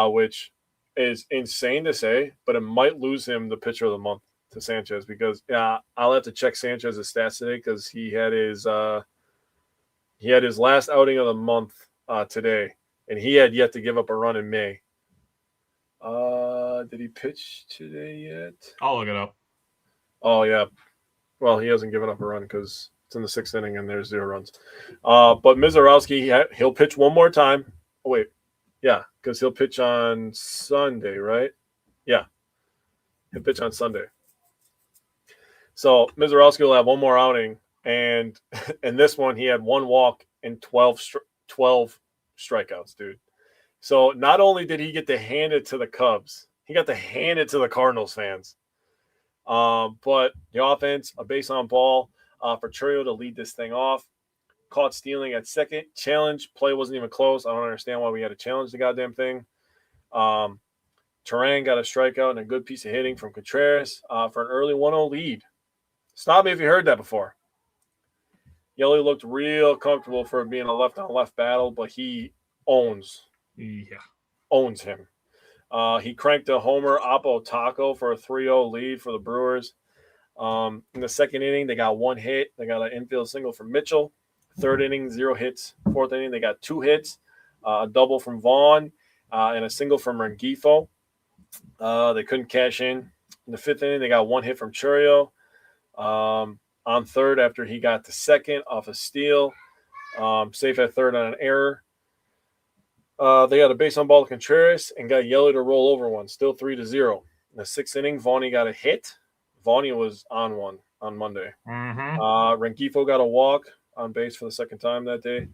which is insane to say, but it might lose him the pitcher of the month to Sanchez because I'll have to check Sanchez's stats today because he had his last outing of the month today, and he had yet to give up a run in May. Did he pitch today yet? I'll look it up. Oh yeah, well he hasn't given up a run because it's in the 6th inning and there's 0 runs. But Mizorowski, he'll pitch one more time. Oh wait, yeah, because he'll pitch on Sunday, right? Yeah, he'll pitch on Sunday. So Mizorowski will have one more outing, and in this one, he had 1 walk and 12 strikeouts, dude. So not only did he get to hand it to the Cubs, he got to hand it to the Cardinals fans. But the offense, a base on ball for Churio to lead this thing off. Caught stealing at second. Challenge. Play wasn't even close. I don't understand why we had to challenge the goddamn thing. Terang got a strikeout and a good piece of hitting from Contreras for an early 1-0 lead. Stop me if you heard that before. Yelly looked real comfortable for being a left-on-left battle, but he owns him. He cranked a homer, Oppo Taco, for a 3-0 lead for the Brewers. In the 2nd inning, they got 1 hit. They got an infield single from Mitchell. 3rd inning, 0 hits. 4th inning, they got 2 hits, a double from Vaughn, and a single from Rengifo. They couldn't cash in. In the 5th inning, they got 1 hit from Churio. On 3rd, after he got to 2nd off a steal, safe at 3rd on an error. They got a base on ball to Contreras and got Yellow to roll over one, still 3-0. In the 6th inning, Vaughn got a hit. Vaughn was on one on Monday. Rengifo got a walk on base for the 2nd time that day.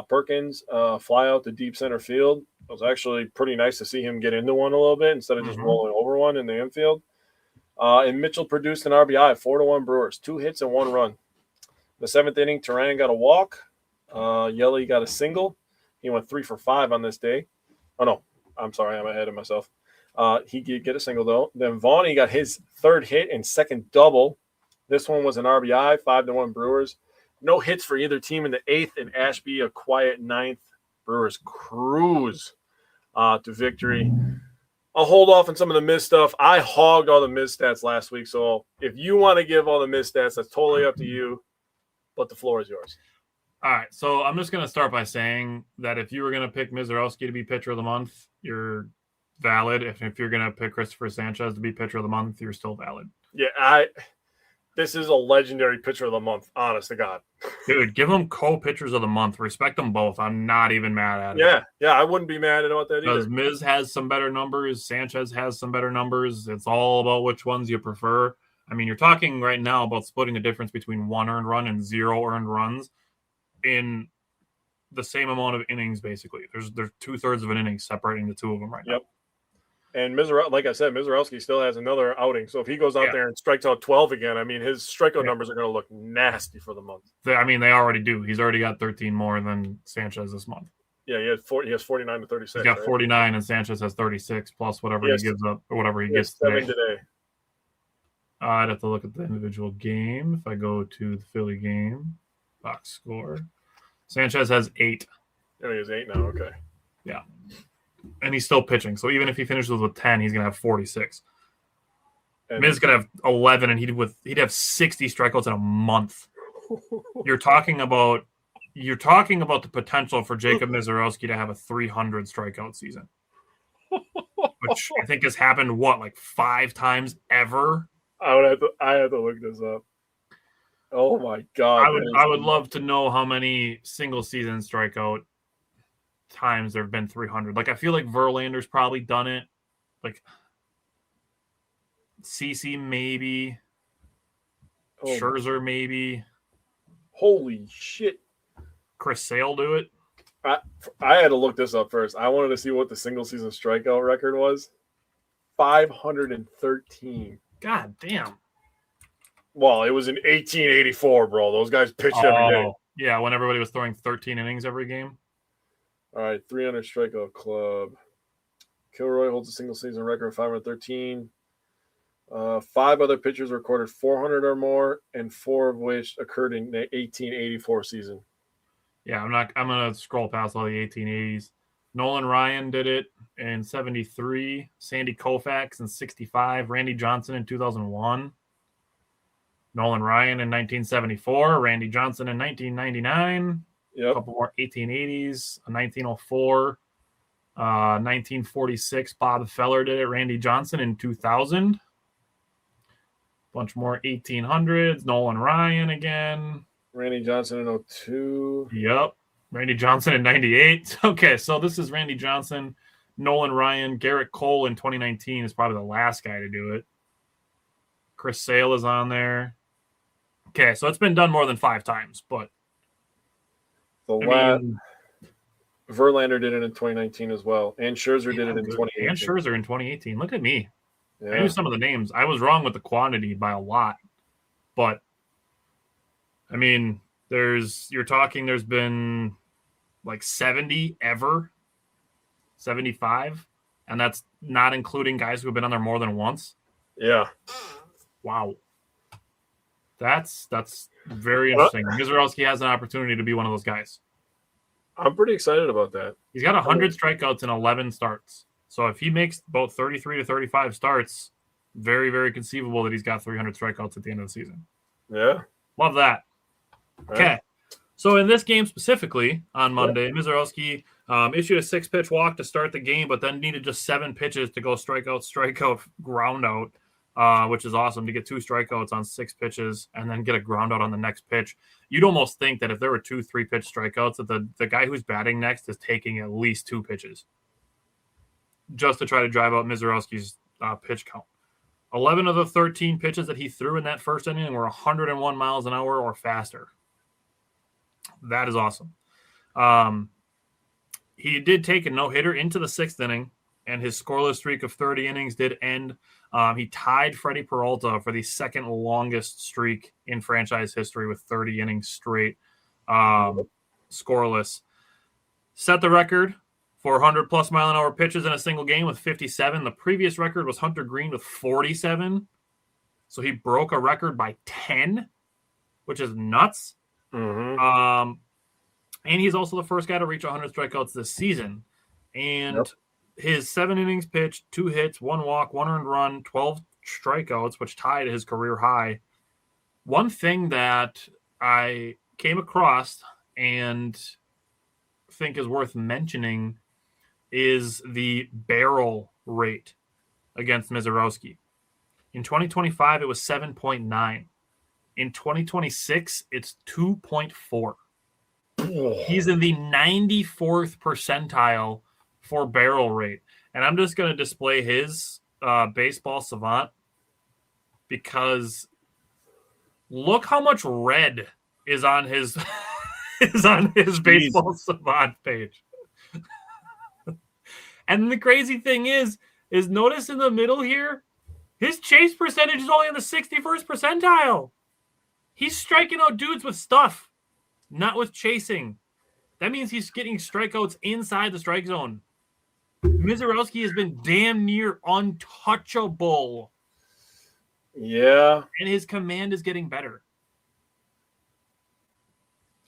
Perkins fly out to deep center field. It was actually pretty nice to see him get into one a little bit instead of just rolling over one in the infield. And Mitchell produced an RBI, 4-1 Brewers, 2 hits and 1 run. The 7th inning, Terang got a walk. Yelly got a single. He went 3 for 5 on this day. Oh, no. I'm sorry. I'm ahead of myself. He did get a single, though. Then Vaughn got his 3rd hit and 2nd double. This one was an RBI, 5-1 Brewers. No hits for either team in the 8th, and Ashby a quiet 9th. Brewers cruise to victory. I'll hold off on some of the missed stuff. I hogged all the missed stats last week, so if you want to give all the missed stats, that's totally up to you, but the floor is yours. All right, so I'm just going to start by saying that if you were going to pick Mizorowski to be pitcher of the month, you're valid. If you're going to pick Christopher Sanchez to be pitcher of the month, you're still valid. Yeah, this is a legendary pitcher of the month, honest to God. Dude, give them co-pitchers of the month. Respect them both. I'm not even mad at it. Yeah, I wouldn't be mad about that either. Because Miz has some better numbers. Sanchez has some better numbers. It's all about which ones you prefer. I mean, you're talking right now about splitting the difference between 1 earned run and 0 earned runs in the same amount of innings, basically. There's 2/3 of an inning separating the two of them right now. And like I said, Mizorowski still has another outing. So if he goes out there and strikes out 12 again, I mean, his strikeout numbers are going to look nasty for the month. They already do. He's already got 13 more than Sanchez this month. Yeah, he has 49 to 36. He's got 49, and Sanchez has 36 plus whatever he gives up or whatever he gets today. I'd have to look at the individual game. If I go to the Philly game, box score, Sanchez has 8. Oh, he has 8 now. Okay. Yeah. And he's still pitching. So even if he finishes with 10, he's going to have 46. Miz is going to have 11, and he'd have 60 strikeouts in a month. You're talking about the potential for Jacob Mizorowski to have a 300 strikeout season, which I think has happened, like 5 times ever? I have to look this up. Oh, my God. I would love to know how many single-season strikeout times there have been 300. Like, I feel like Verlander's probably done it. Like, CC maybe. Scherzer maybe. Holy shit. Chris Sale do it. I had to look this up first. I wanted to see what the single season strikeout record was. 513. God damn. Well, it was in 1884, bro. Those guys pitched every day. Yeah, when everybody was throwing 13 innings every game. All right, 300 strikeout club. Kilroy holds a single season record of 513. 5 other pitchers recorded 400 or more, and 4 of which occurred in the 1884 season. Yeah, I'm gonna scroll past all the 1880s. Nolan Ryan did it in 73. Sandy Koufax in 65. Randy Johnson in 2001. Nolan Ryan in 1974. Randy Johnson in 1999. Yep. A couple more 1880s, a 1904, 1946. Bob Feller did it. Randy Johnson in 2000. Bunch more 1800s. Nolan Ryan again. Randy Johnson in 02. Yep. Randy Johnson in 98. Okay, so this is Randy Johnson, Nolan Ryan, Garrett Cole in 2019 is probably the last guy to do it. Chris Sale is on there. Okay, so it's been done more than 5 times, but Verlander did it in 2019 as well, and Scherzer did it in 2018. And Scherzer in 2018. Look at me. Yeah. I knew some of the names. I was wrong with the quantity by a lot, but I mean, there's been like 70 ever, 75, and that's not including guys who have been on there more than once. Yeah. Wow. That's very interesting. Mizorowski has an opportunity to be one of those guys. I'm pretty excited about that. He's got 100 strikeouts in 11 starts. So if he makes about 33 to 35 starts, very, very conceivable that he's got 300 strikeouts at the end of the season. Yeah. Love that. Okay. So in this game specifically on Monday, Mizorowski issued a 6-pitch walk to start the game, but then needed just 7 pitches to go strikeout, ground out, which is awesome to get 2 strikeouts on 6 pitches and then get a ground out on the next pitch. You'd almost think that if there were 2 3-pitch strikeouts, that the guy who's batting next is taking at least 2 pitches just to try to drive out Mizorowski's pitch count. 11 of the 13 pitches that he threw in that first inning were 101 miles an hour or faster. That is awesome. He did take a no-hitter into the 6th inning, and his scoreless streak of 30 innings did end. He tied Freddie Peralta for the second longest streak in franchise history with 30 innings straight scoreless. Set the record for 100-plus mile-an-hour pitches in a single game with 57. The previous record was Hunter Green with 47. So he broke a record by 10, which is nuts. Mm-hmm. And he's also the first guy to reach 100 strikeouts this season. And his 7 innings pitched, 2 hits, 1 walk, 1 earned run, 12 strikeouts, which tied his career high. One thing that I came across and think is worth mentioning is the barrel rate against Mizorowski. In 2025, it was 7.9. In 2026, it's 2.4. He's in the 94th percentile for barrel rate. And I'm just going to display his baseball savant because look how much red is on his baseball savant page. And the crazy thing is notice in the middle here, his chase percentage is only in the 61st percentile. He's striking out dudes with stuff, not with chasing. That means he's getting strikeouts inside the strike zone. Mizorowski has been damn near untouchable. Yeah. And his command is getting better.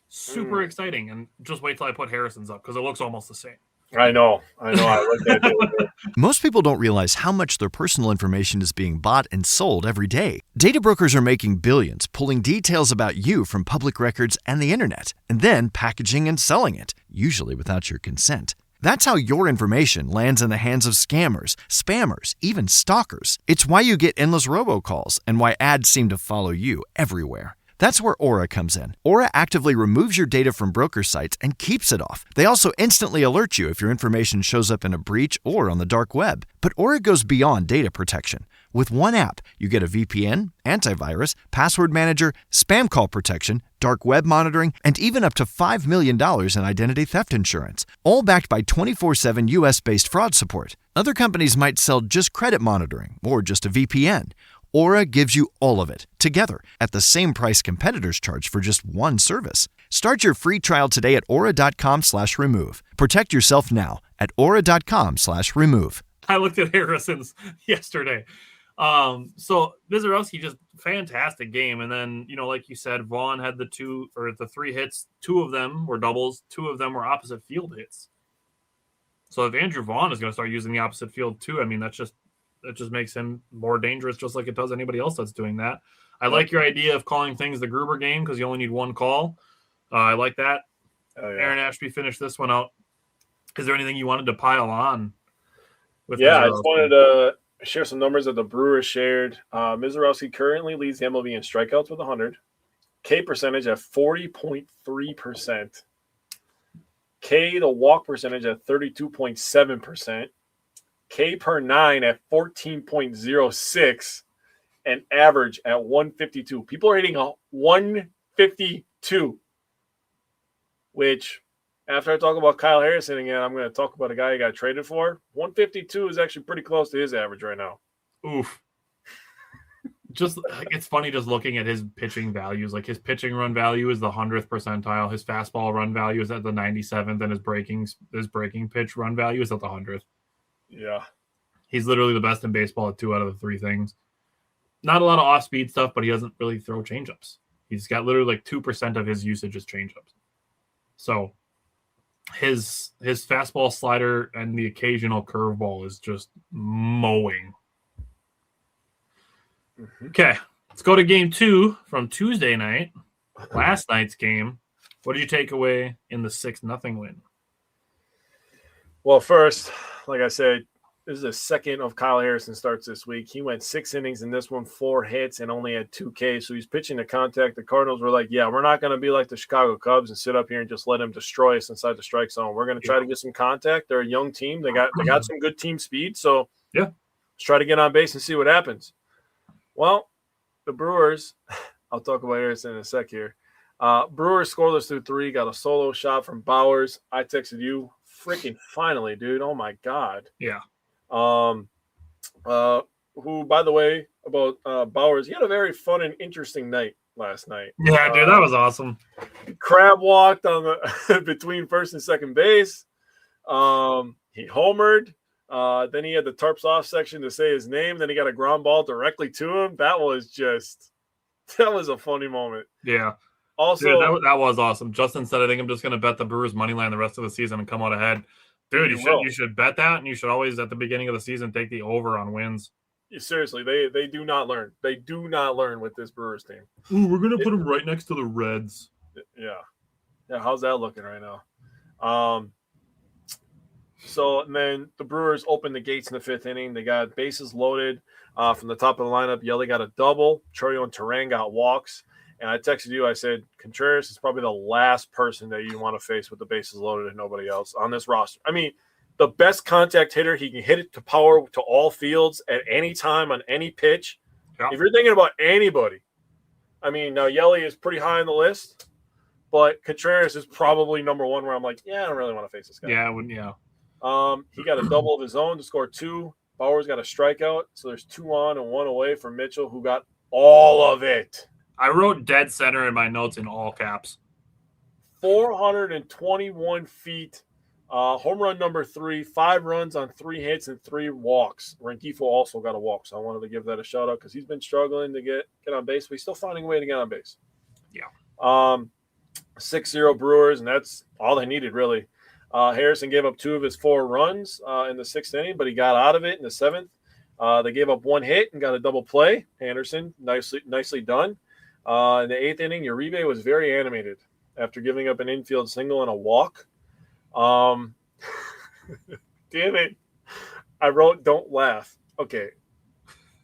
Super exciting. And just wait till I put Harrison's up because it looks almost the same. I know. I looked at it. Most people don't realize how much their personal information is being bought and sold every day. Data brokers are making billions, pulling details about you from public records and the internet, and then packaging and selling it, usually without your consent. That's how your information lands in the hands of scammers, spammers, even stalkers. It's why you get endless robocalls and why ads seem to follow you everywhere. That's where Aura comes in. Aura actively removes your data from broker sites and keeps it off. They also instantly alert you if your information shows up in a breach or on the dark web. But Aura goes beyond data protection. With one app, you get a VPN, antivirus, password manager, spam call protection, dark web monitoring, and even up to $5 million in identity theft insurance. All backed by 24/7 US-based fraud support. Other companies might sell just credit monitoring or just a VPN. Aura gives you all of it, together, at the same price competitors charge for just one service. Start your free trial today at aura.com/remove. Protect yourself now at aura.com/remove. I looked at Harrison's yesterday. So Mizorowski, just fantastic game. And then, like you said, Vaughn had the 3 hits. 2 of them were doubles. 2 of them were opposite field hits. So if Andrew Vaughn is going to start using the opposite field too, I mean, that just makes him more dangerous, just like it does anybody else that's doing that. I like your idea of calling things the Gruber game because you only need one call. I like that. Oh, yeah. Aaron Ashby finished this one out. Is there anything you wanted to pile on? I just wanted to share some numbers that the Brewers shared. Mizorowski currently leads the MLB in strikeouts with 100. K percentage at 40.3%. K to walk percentage at 32.7%. K per 9 at 14.06 and average at 152. People are hitting a 152, which after I talk about Kyle Harrison again, I'm going to talk about a guy he got traded for. 152 is actually pretty close to his average right now. Oof. It's funny just looking at his pitching values. Like his pitching run value is the 100th percentile. His fastball run value is at the 97th, and his breaking pitch run value is at the 100th. Yeah. He's literally the best in baseball at 2 out of the 3 things. Not a lot of off-speed stuff, but he doesn't really throw changeups. He's got literally like 2% of his usage is changeups. So his fastball, slider, and the occasional curveball is just mowing. Mm-hmm. Okay, let's go to game 2 from Tuesday night. Last night's game. What did you take away in the 6-0 win? Well, first, like I said, this is the second of Kyle Harrison starts this week. He went 6 innings in this one, 4 hits, and only had 2 Ks. So he's pitching to contact. The Cardinals were like, yeah, we're not going to be like the Chicago Cubs and sit up here and just let him destroy us inside the strike zone. We're going to try to get some contact. They're a young team. They got some good team speed. So yeah, let's try to get on base and see what happens. Well, the Brewers, I'll talk about Harrison in a sec here. Brewers scoreless through 3, got a solo shot from Bowers. I texted you, freaking finally, dude. Oh, my God. Yeah. Who, by the way, about Bowers, he had a very fun and interesting night last night. Yeah, dude, that was awesome. Crab walked on the between first and second base. He homered. Then he had the tarps off section to say his name. Then he got a ground ball directly to him. That was a funny moment. Yeah. Also, dude, that was awesome. Justin said, I think I'm just going to bet the Brewers money line the rest of the season and come out ahead. Dude, you should bet that, and you should always, at the beginning of the season, take the over on wins. Seriously, they do not learn. They do not learn with this Brewers team. Ooh, we're going to put them right next to the Reds. Yeah. Yeah, how's that looking right now? So, and then the Brewers opened the gates in the 5th inning. They got bases loaded from the top of the lineup. Yelly got a double. Chorio and Terang got walks. And I texted you. I said, Contreras is probably the last person that you want to face with the bases loaded and nobody else on this roster. I mean, the best contact hitter. He can hit it to power to all fields at any time on any pitch. Yeah. If you're thinking about anybody, I mean, now Yelly is pretty high on the list, but Contreras is probably number one where I'm like, yeah, I don't really want to face this guy. Yeah, I wouldn't. Yeah. He got a double of his own to score 2. Bauer's got a strikeout, so there's 2 on and 1 away from Mitchell, who got all of it. I wrote dead center in my notes in all caps. 421 feet, home run number 3, 5 runs on 3 hits and 3 walks. Rengifo also got a walk, so I wanted to give that a shout out because he's been struggling to get on base, but he's still finding a way to get on base. Yeah. 6-0 Brewers, and that's all they needed really. Harrison gave up 2 of his 4 runs in the 6th inning, but he got out of it in the 7th. They gave up 1 hit and got a double play. Anderson, nicely done. In the 8th inning, Uribe was very animated after giving up an infield single and a walk. Damn it. I wrote, don't laugh. Okay.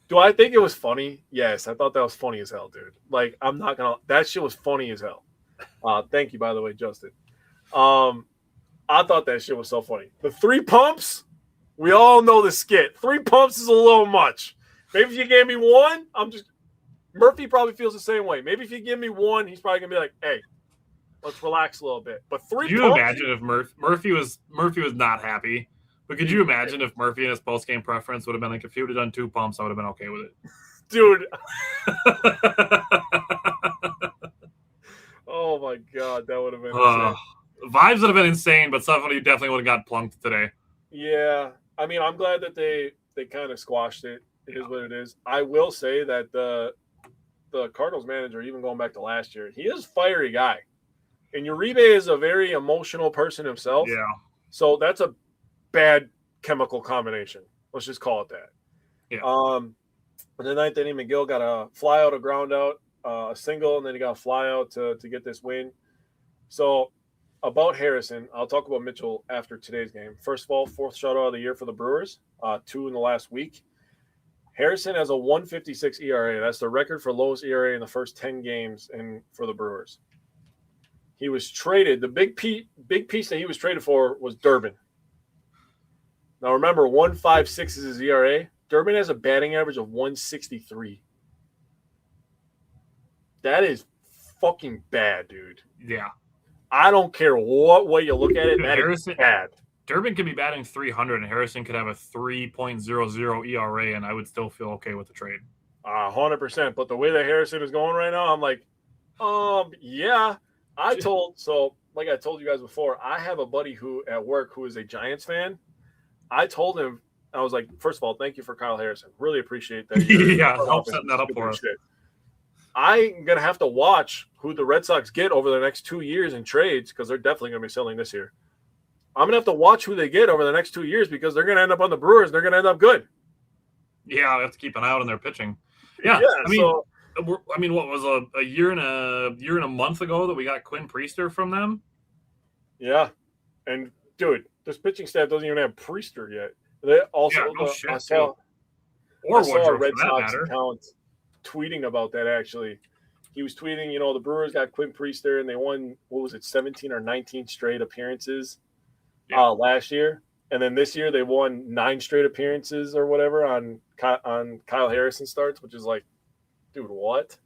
Do I think it was funny? Yes, I thought that was funny as hell, dude. Like, I'm not going to – that shit was funny as hell. Thank you, by the way, Justin. I thought that shit was so funny. The 3 pumps, we all know the skit. 3 pumps is a little much. Maybe if you gave me 1, Murphy probably feels the same way. Maybe if you give me 1, he's probably going to be like, hey, let's relax a little bit. But 3 pumps. Could you imagine if Murphy was not happy? But could you imagine if Murphy in his post-game preference would have been like, if he would have done 2 pumps, I would have been okay with it. Dude. Oh, my God. That would have been insane. Vibes would have been insane, but somebody definitely would have got plunked today. Yeah. I mean, I'm glad that they kind of squashed it. It is what it is. I will say that the Cardinals manager, even going back to last year, he is a fiery guy. And Uribe is a very emotional person himself. Yeah. So that's a bad chemical combination. Let's just call it that. Yeah. In the 9th inning, McGill got a fly out, a ground out, a single, and then he got a fly out to get this win. So about Harrison, I'll talk about Mitchell after today's game. First of all, 4th shutout of the year for the Brewers, 2 in the last week. Harrison has a 1.56 ERA. That's the record for lowest ERA in the first 10 games for the Brewers. He was traded. The big piece that he was traded for was Durbin. Now remember, 1.56 is his ERA. Durbin has a batting average of 163. That is fucking bad, dude. Yeah. I don't care what way you look at it. That Harrison, is bad. Durbin could be batting 300, and Harrison could have a 3.00 ERA, and I would still feel okay with the trade. 100%. But the way that Harrison is going right now, I'm like, yeah. Like I told you guys before, I have a buddy at work who is a Giants fan. I told him, I was like, first of all, thank you for Kyle Harrison. Really appreciate that. Yeah, help setting that up for us. I'm going to have to watch who the Red Sox get over the next 2 years in trades because they're definitely going to be selling this year. I'm going to have to watch who they get over the next 2 years because they're going to end up on the Brewers and they're going to end up good. Yeah, I have to keep an eye out on their pitching. Yeah, I mean, what was a year and a month ago that we got Quinn Priester from them? Yeah, and dude, this pitching staff doesn't even have Priester yet. They also I saw a Red Sox account tweeting about that. Actually, he was tweeting, the Brewers got Quinn Priester and they won 17 or 19 straight appearances last year, and then this year they won 9 straight appearances or whatever on Kyle Harrison starts, which is like, dude, what?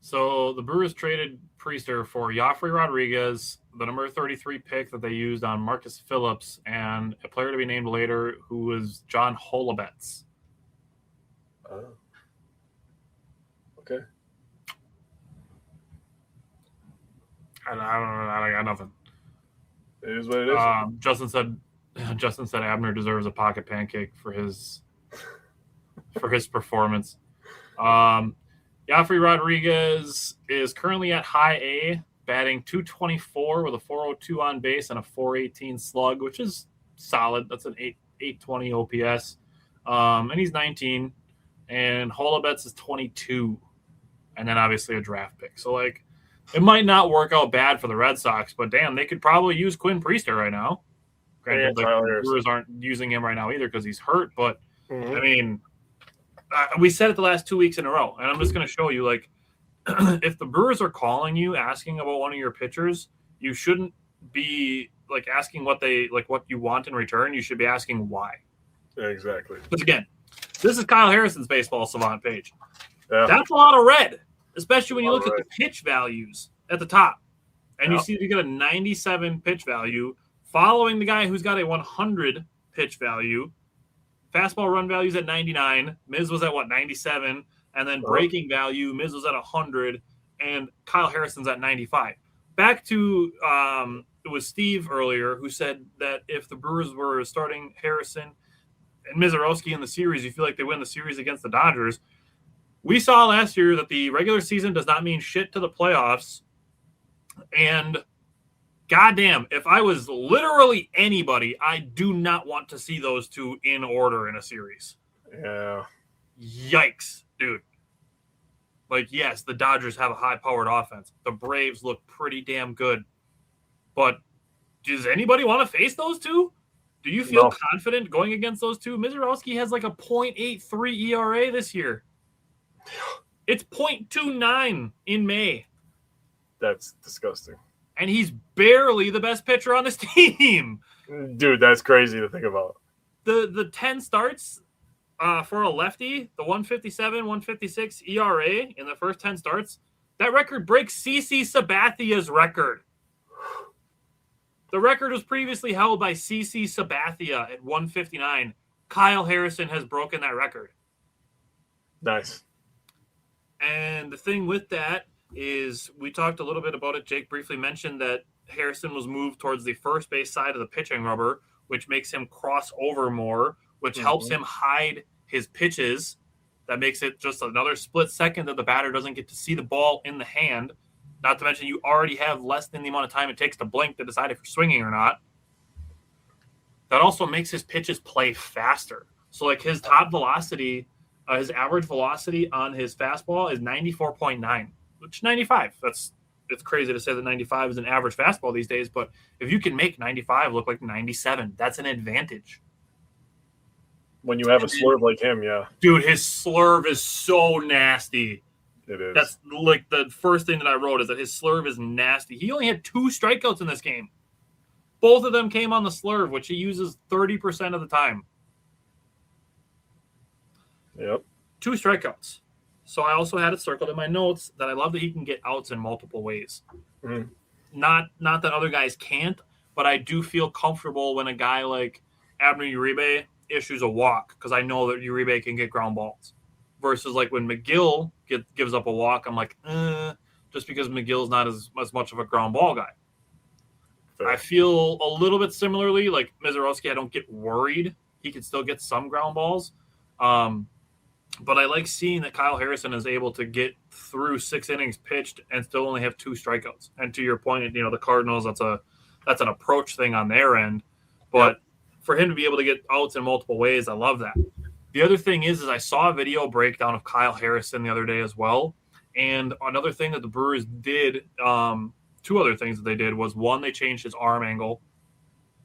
So the Brewers traded Priester for Joffrey Rodriguez, the number 33 pick that they used on Marcus Phillips, and a player to be named later who was John Holobetz. Oh. Okay. I don't know. I got nothing. It is what it is. Justin said Abner deserves a pocket pancake for his performance. Joffrey Rodriguez is currently at high A, batting .224 with a .402 on base and a .418 slug, which is solid. That's an 820 OPS. And he's 19. And Holobetz is 22. And then obviously a draft pick. So, It might not work out bad for the Red Sox, but damn, they could probably use Quinn Priester right now. Granted, like, the Brewers aren't using him right now either because he's hurt. But I mean, we said it the last 2 weeks in a row, and I'm just going to show you, like, if the Brewers are calling you asking about one of your pitchers, you shouldn't be like asking what you want in return. You should be asking why. Yeah, exactly. Because again, this is Kyle Harrison's Baseball Savant page. Yeah. That's a lot of red, especially when you look at the pitch values at the top, and you see you get a 97 pitch value following the guy who's got a 100 pitch value. Fastball run values at 99. Miz was at 97, and then breaking value, Miz was at 100, and Kyle Harrison's at 95. Back to it was Steve earlier who said that if the Brewers were starting Harrison and Mizorowski in the series, you feel like they win the series against the Dodgers. We saw last year that the regular season does not mean shit to the playoffs. And goddamn, if I was literally anybody, I do not want to see those two in order in a series. Yeah. Yikes, dude. Like, yes, the Dodgers have a high-powered offense. The Braves look pretty damn good. But does anybody want to face those two? Do you feel confident going against those two? Mizorowski has like a .83 ERA this year. It's .29 in May. That's disgusting. And he's barely the best pitcher on this team. Dude, that's crazy to think about. The 10 starts for a lefty, the 157, 156 ERA in the first 10 starts, that record breaks CC Sabathia's record. The record was previously held by CC Sabathia at 159. Kyle Harrison has broken that record. Nice. And the thing with that is we talked a little bit about it. Jake briefly mentioned that Harrison was moved towards the first base side of the pitching rubber, which makes him cross over more, which helps him hide his pitches. That makes it just another split second that the batter doesn't get to see the ball in the hand. Not to mention you already have less than the amount of time it takes to blink to decide if you're swinging or not. That also makes his pitches play faster. So like his top velocity, his average velocity on his fastball is 94.9, which 95. It's crazy to say that 95 is an average fastball these days, but if you can make 95 look like 97, that's an advantage. When you have a slurve like him, yeah. Dude, his slurve is so nasty. It is. That's like the first thing that I wrote is that his slurve is nasty. He only had 2 strikeouts in this game. Both of them came on the slurve, which he uses 30% of the time. Yep. 2 strikeouts. So I also had it circled in my notes that I love that he can get outs in multiple ways. Mm. Not that other guys can't, but I do feel comfortable when a guy like Abner Uribe issues a walk because I know that Uribe can get ground balls. Versus like when McGill gives up a walk, I'm like, just because McGill's not as much of a ground ball guy. Fair. I feel a little bit similarly, like Mizorowski, I don't get worried. He can still get some ground balls. But I like seeing that Kyle Harrison is able to get through 6 innings pitched and still only have 2 strikeouts. And to your point, the Cardinals, that's an approach thing on their end. But for him to be able to get outs in multiple ways, I love that. The other thing is I saw a video breakdown of Kyle Harrison the other day as well. And another thing that the Brewers did, 2 other things that they did was, one, they changed his arm angle.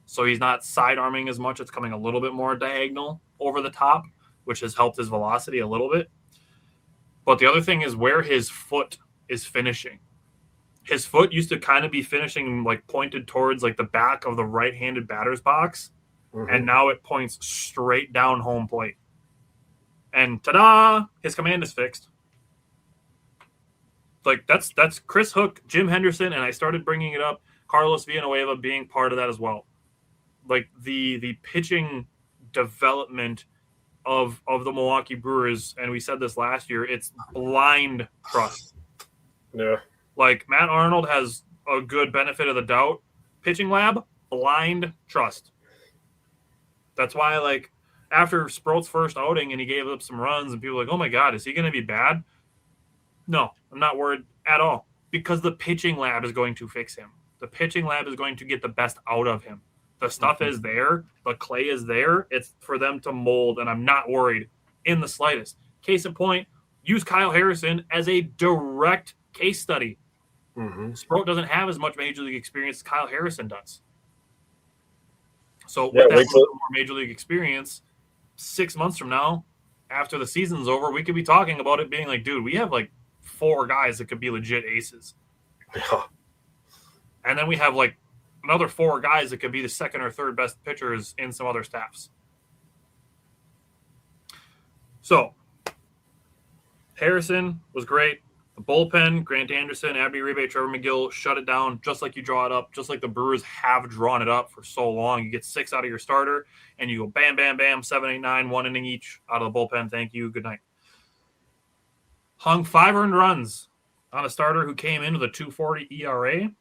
So he's not side arming as much. It's coming a little bit more diagonal over the top, which has helped his velocity a little bit. But the other thing is where his foot is finishing. His foot used to kind of be finishing like pointed towards like the back of the right-handed batter's box. Mm-hmm. And now it points straight down home plate. And ta-da, his command is fixed. Like that's Chris Hook, Jim Henderson, and I started bringing it up, Carlos Villanueva being part of that as well. Like the pitching development of the Milwaukee Brewers, and we said this last year, it's blind trust. Yeah. Like Matt Arnold has a good benefit of the doubt. Pitching lab, blind trust. That's why, like, after Sproat's first outing and he gave up some runs and people were like, oh my God, is he going to be bad? No, I'm not worried at all because the pitching lab is going to fix him. The pitching lab is going to get the best out of him. The stuff is there. The clay is there. It's for them to mold, and I'm not worried in the slightest. Case in point, use Kyle Harrison as a direct case study. Mm-hmm. Sproat doesn't have as much Major League experience as Kyle Harrison does. So with Yeah, that more Major League experience, 6 months from now, after the season's over, we could be talking about it being like, dude, we have like 4 guys that could be legit aces. Yeah. And then we have like another 4 guys that could be the second or third best pitchers in some other staffs. So Harrison was great. The bullpen, Grant Anderson, Abdi Uribe, Trevor McGill, shut it down just like you draw it up, just like the Brewers have drawn it up for so long. You get 6 out of your starter, and you go bam, bam, bam, 7, 8, 9, 1 inning each out of the bullpen. Thank you. Good night. Hung 5 earned runs on a starter who came in with a 2.40 ERA.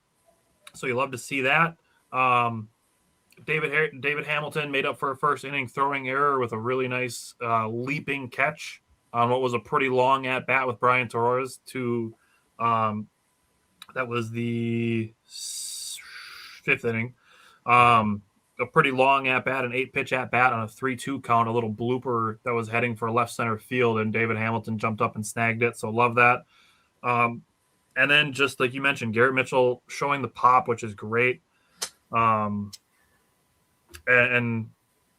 So you love to see that. David Hamilton made up for a first inning throwing error with a really nice leaping catch on what was a pretty long at bat with Brian Torres that was the 5th inning. A pretty long at bat, an 8-pitch at bat on a 3-2 count, a little blooper that was heading for left center field, and David Hamilton jumped up and snagged it. So love that. And then just like you mentioned, Garrett Mitchell showing the pop, which is great. And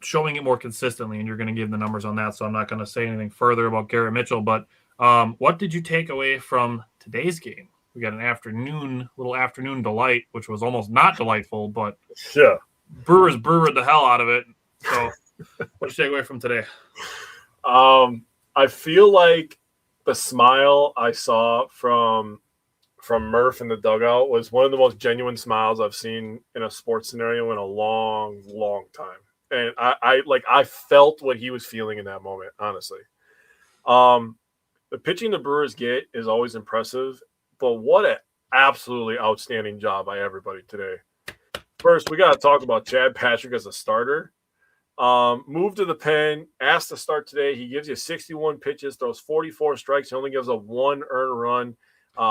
showing it more consistently, and you're going to give the numbers on that, so I'm not going to say anything further about Garrett Mitchell. But what did you take away from today's game? We got an little afternoon delight, which was almost not delightful, but yeah, Brewers brewered the hell out of it. So what did you take away from today? I feel like the smile I saw from Murph in the dugout was one of the most genuine smiles I've seen in a sports scenario in a long, long time. And I felt what he was feeling in that moment, honestly. The pitching the Brewers get is always impressive, but what an absolutely outstanding job by everybody today. First, we got to talk about Chad Patrick as a starter. Moved to the pen, asked to start today. He gives you 61 pitches, throws 44 strikes. He only gives up 1 earned run.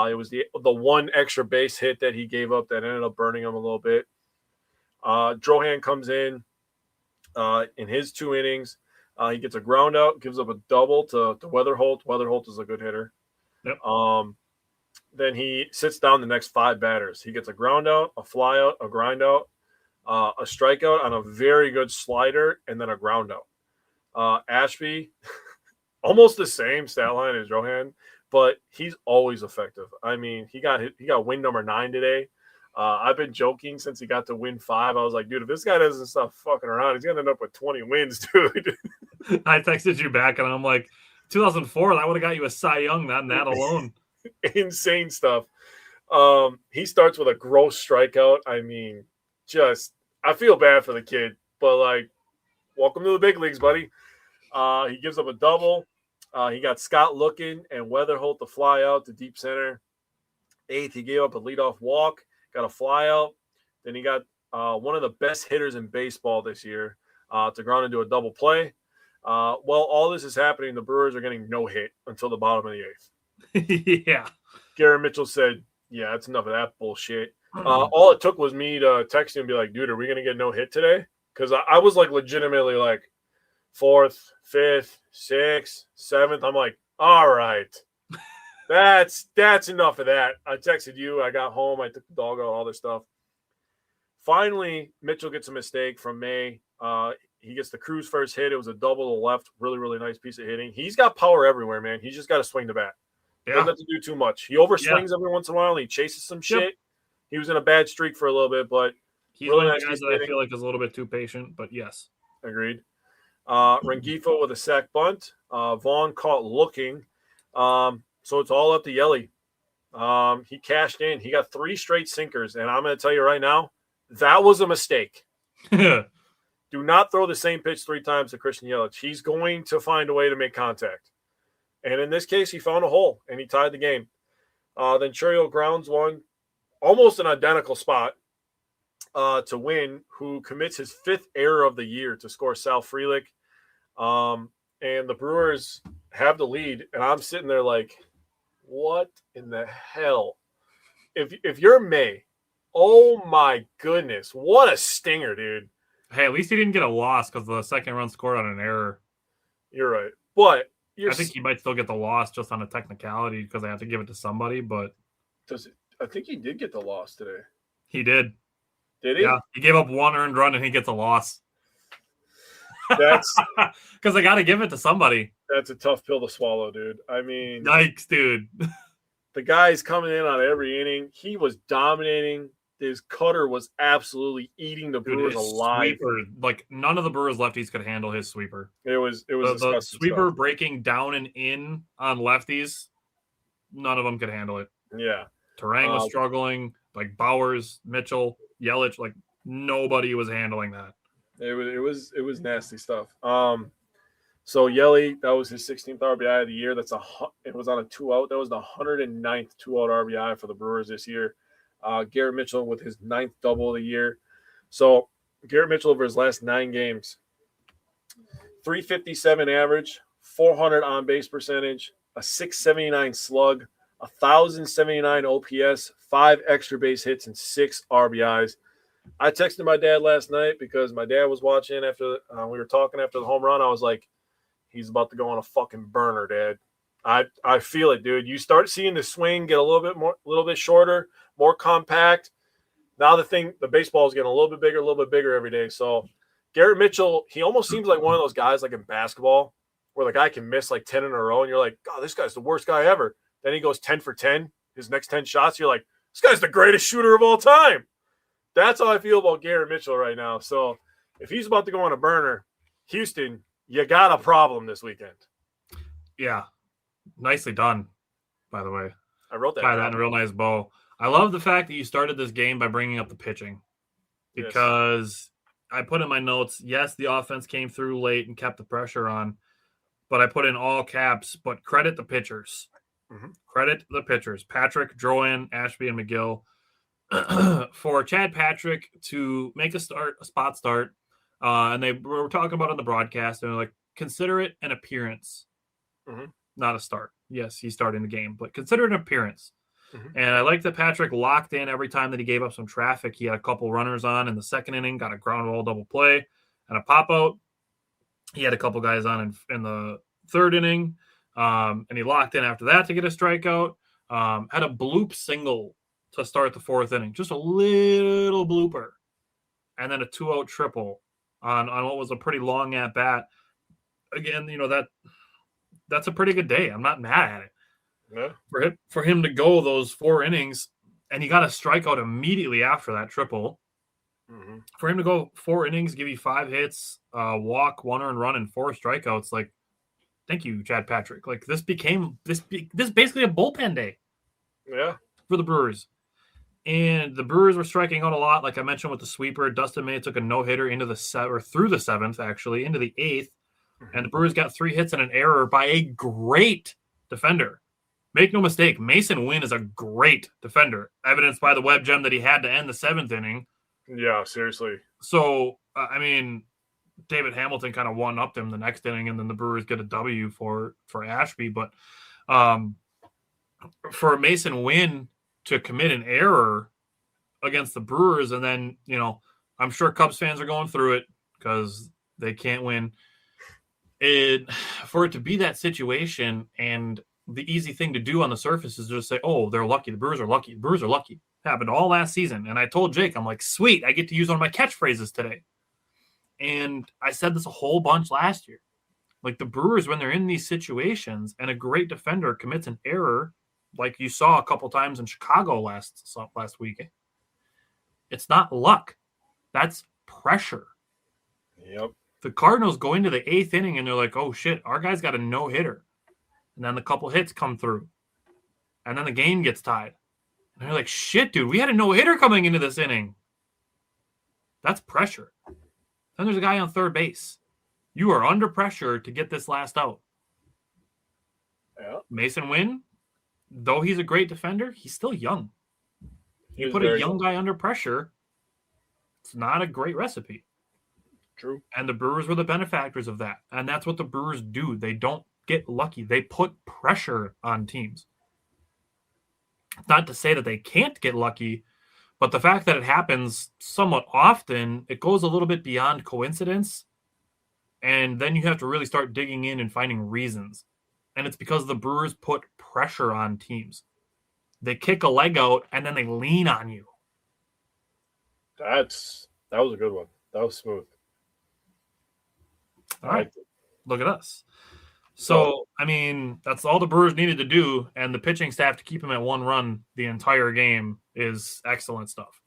It was the one extra base hit that he gave up that ended up burning him a little bit. Drohan comes in his 2 innings. He gets a ground out, gives up a double to Weatherholt. Weatherholt is a good hitter. Yep. Then he sits down the next 5 batters. He gets a ground out, a fly out, a grind out, a strikeout on a very good slider, and then a ground out. Ashby, almost the same stat line as Drohan, but he's always effective. I mean, he got win number 9 today. I've been joking since he got to win 5. I was like, dude, if this guy doesn't stop fucking around, he's going to end up with 20 wins, dude. I texted you back, and I'm like, 2004, that would have got you a Cy Young on that alone. Insane stuff. He starts with a gross strikeout. I mean, I feel bad for the kid, but, like, welcome to the big leagues, buddy. He gives up a double. He got Scott looking and Weatherholt to fly out to deep center. 8th, he gave up a leadoff walk, got a fly out. Then he got one of the best hitters in baseball this year to ground into a double play. While all this is happening, the Brewers are getting no hit until the bottom of the 8th. Yeah. Garrett Mitchell said, yeah, that's enough of that bullshit. All it took was me to text him and be like, dude, are we going to get no hit today? Because I was like legitimately like 4th, 5th, 6th, 7th. I'm like, all right. That's enough of that. I texted you. I got home. I took the dog out, all this stuff. Finally, Mitchell gets a mistake from May. He gets the Cruz first hit. It was a double to the left. Really, really nice piece of hitting. He's got power everywhere, man. He's just got to swing the bat. He doesn't have to do too much. He overswings every once in a while. And he chases some shit. Yep. He was in a bad streak for a little bit, but he's really one of the guys that I feel like is a little bit too patient, but yes. Agreed. Rengifo with a sack bunt. Vaughn caught looking. So it's all up to Yelly. He cashed in. He got 3 straight sinkers, and I'm going to tell you right now, that was a mistake. Do not throw the same pitch 3 times to Christian Yelich. He's going to find a way to make contact. And in this case, he found a hole, and he tied the game. Then Churio grounds one, almost an identical spot to win, who commits his 5th error of the year to score Sal Frelick. And the Brewers have the lead, and I'm sitting there like, what in the hell? If you're May, oh my goodness, what a stinger, dude. Hey, at least he didn't get a loss because the second run scored on an error. You're right. But I think he might still get the loss just on a technicality because they have to give it to somebody, but I think he did get the loss today. He did. Did he? Yeah, he gave up 1 earned run and he gets a loss. That's because I got to give it to somebody. That's a tough pill to swallow, dude. I mean, yikes, dude. The guy's coming in on every inning. He was dominating. His cutter was absolutely eating the Brewers alive. Sweeper, like none of the Brewers lefties could handle his sweeper. It was the sweeper stuff. Breaking down and in on lefties. None of them could handle it. Yeah, Terang was struggling. Like Bowers, Mitchell, Yelich, like nobody was handling that. It was nasty stuff. So Yelly, that was his 16th RBI of the year. It was on a 2-out. That was the 109th 2-out RBI for the Brewers this year. Garrett Mitchell with his 9th double of the year. So Garrett Mitchell over his last 9 games, 357 average, 400 on base percentage, a 679 slug, 1,079 OPS, 5 extra base hits, and 6 RBIs. I texted my dad last night because my dad was watching after we were talking after the home run. I was like, he's about to go on a fucking burner, Dad. I feel it, dude. You start seeing the swing get a little bit shorter, more compact. Now the baseball is getting a little bit bigger every day. So Garrett Mitchell, he almost seems like one of those guys like in basketball where the guy can miss like 10 in a row and you're like, God, this guy's the worst guy ever. Then he goes 10 for 10, his next 10 shots. You're like, this guy's the greatest shooter of all time. That's how I feel about Garrett Mitchell right now. So if he's about to go on a burner, Houston, you got a problem this weekend. Yeah. Nicely done, by the way. I wrote that. Tie that in a real nice bow. I love the fact that you started this game by bringing up the pitching because I put in my notes, yes, the offense came through late and kept the pressure on, but I put in all caps, but credit the pitchers. Mm-hmm. Credit the pitchers. Patrick, Drouin, Ashby, and McGill. For Chad Patrick to make a spot start, and they were talking about it on the broadcast, and they're like, consider it an appearance, not a start. Yes, he's starting the game, but consider it an appearance. And I like that Patrick locked in every time that he gave up some traffic. He had a couple runners on in the second inning, got a ground ball double play and a pop out. He had a couple guys on in the third inning, and he locked in after that to get a strikeout. Had a bloop single to start the fourth inning, just a little blooper, and then a 2-out triple on what was a pretty long at bat. Again, that's a pretty good day. I'm not mad at it. Yeah. For him to go those 4 innings, and he got a strikeout immediately after that triple. For him to go 4 innings, give you 5 hits, walk, 1 earned run, and 4 strikeouts, like, thank you, Chad Patrick. Like this basically a bullpen day. Yeah, for the Brewers. And the Brewers were striking out a lot, like I mentioned with the sweeper. Dustin May took a no-hitter through the 7th, actually, into the 8th. And the Brewers got 3 hits and an error by a great defender. Make no mistake, Mason Wynn is a great defender, evidenced by the web gem that he had to end the 7th inning. Yeah, seriously. So, David Hamilton kind of one-upped him the next inning, and then the Brewers get a W for Ashby. But for Mason Wynn to commit an error against the Brewers, and then, I'm sure Cubs fans are going through it because they can't win. For it to be that situation, and the easy thing to do on the surface is just say, oh, they're lucky. The Brewers are lucky. The Brewers are lucky. It happened all last season. And I told Jake, I'm like, sweet, I get to use one of my catchphrases today. And I said this a whole bunch last year. Like the Brewers, when they're in these situations and a great defender commits an error, like you saw a couple times in Chicago last week, it's not luck. That's pressure. Yep. The Cardinals go into the 8th inning and they're like, oh, shit, our guy's got a no-hitter. And then the couple hits come through. And then the game gets tied. And they're like, shit, dude, we had a no-hitter coming into this inning. That's pressure. Then there's a guy on third base. You are under pressure to get this last out. Yeah. Mason Wynn, though he's a great defender, he's still young. You put a young guy under pressure, it's not a great recipe. True. And the Brewers were the benefactors of that. And that's what the Brewers do. They don't get lucky. They put pressure on teams. Not to say that they can't get lucky, but the fact that it happens somewhat often, it goes a little bit beyond coincidence. And then you have to really start digging in and finding reasons. And it's because the Brewers put pressure on teams. they kick a leg out, and then they lean on you. That was a good one. That was smooth. All right. Look at us. So, I mean, that's all the Brewers needed to do, and the pitching staff to keep him at 1 run the entire game is excellent stuff.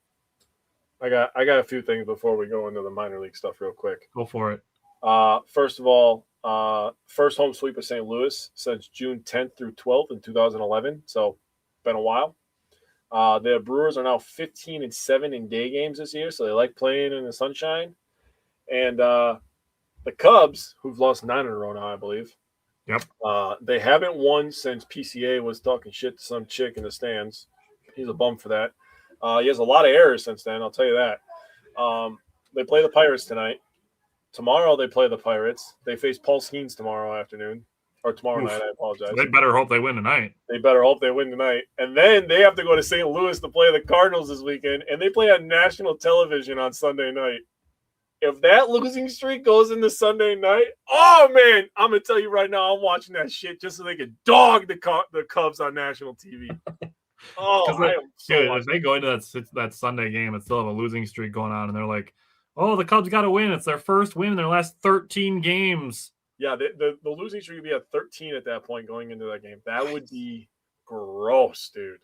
I got a few things before we go into the minor league stuff real quick. Go for it. First of all, first home sweep of St. Louis since June 10th through 12th in 2011. So, been a while. The Brewers are now 15-7 in day games this year, so they like playing in the sunshine. And the Cubs, who've lost 9 in a row now, I believe. Yep. They haven't won since PCA was talking shit to some chick in the stands. He's a bum for that. He has a lot of errors since then, I'll tell you that. They play the Pirates tonight. Tomorrow they play the Pirates. They face Paul Skeens tomorrow afternoon. Or tomorrow night, I apologize. So they better hope they win tonight. They better hope they win tonight. And then they have to go to St. Louis to play the Cardinals this weekend, and they play on national television on Sunday night. If that losing streak goes into Sunday night, oh, man, I'm going to tell you right now, I'm watching that shit just so they can dog the Cubs on national TV. Oh, if they go into that Sunday game and still have a losing streak going on, and they're like, oh, the Cubs got to win. It's their first win in their last 13 games. Yeah, the losing streak would be at 13 at that point going into that game. That would be gross, dude.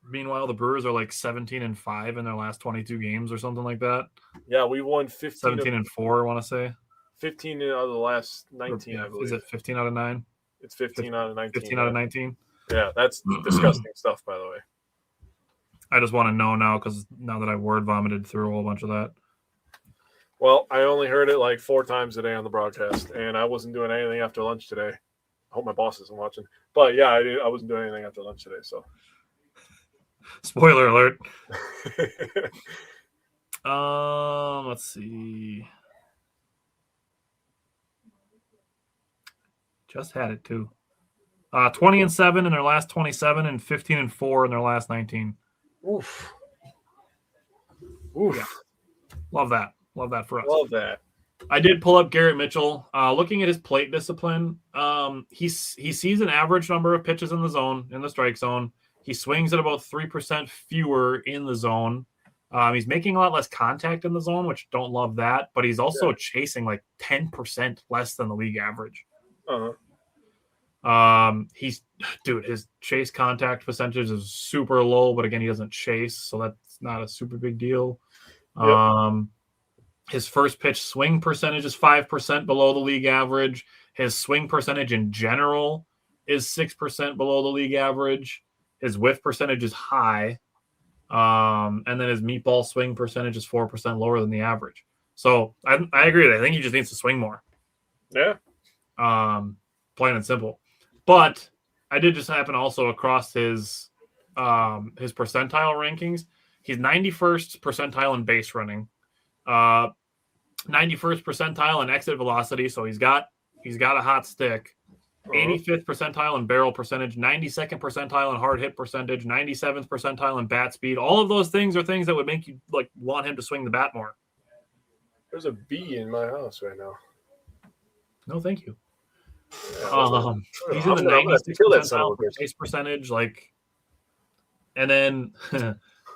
Meanwhile, the Brewers are like 17-5 in their last 22 games or something like that. Yeah, we won 15. 17-4, I want to say. 15 out of the last 19, I believe. Is it 15 out of 9? It's 15 out of 19. 15 out of 19? Yeah, that's disgusting stuff, by the way. I just want to know now because now that I word vomited through a whole bunch of that. Well, I only heard it like 4 times today on the broadcast, and I wasn't doing anything after lunch today. I hope my boss isn't watching. But, yeah, I wasn't doing anything after lunch today, so. Spoiler alert. Let's see. Just had it too. 20-7 in their last 27 and 15-4 in their last 19. Oof. Yeah. Love that for us. Love that. I did pull up Garrett Mitchell. Looking at his plate discipline, he sees an average number of pitches in the zone, in the strike zone. He swings at about 3% fewer in the zone. He's making a lot less contact in the zone, which don't love that. But he's also chasing like 10% less than the league average. His chase contact percentage is super low, but again, he doesn't chase, so that's not a super big deal. Yep. His first pitch swing percentage is 5% below the league average. His swing percentage in general is 6% below the league average. His whiff percentage is high. And then his meatball swing percentage is 4% lower than the average. So I agree with that. I think he just needs to swing more. Yeah. Plain and simple. But I did just happen also across his percentile rankings. He's 91st percentile in base running, 91st percentile in exit velocity. So he's got a hot stick. 85th percentile in barrel percentage, 92nd percentile in hard hit percentage, 97th percentile in bat speed. All of those things are things that would make you like want him to swing the bat more. There's a bee in my house right now. No, thank you. Yeah, he's in the 96th percentile for chase percentage, and then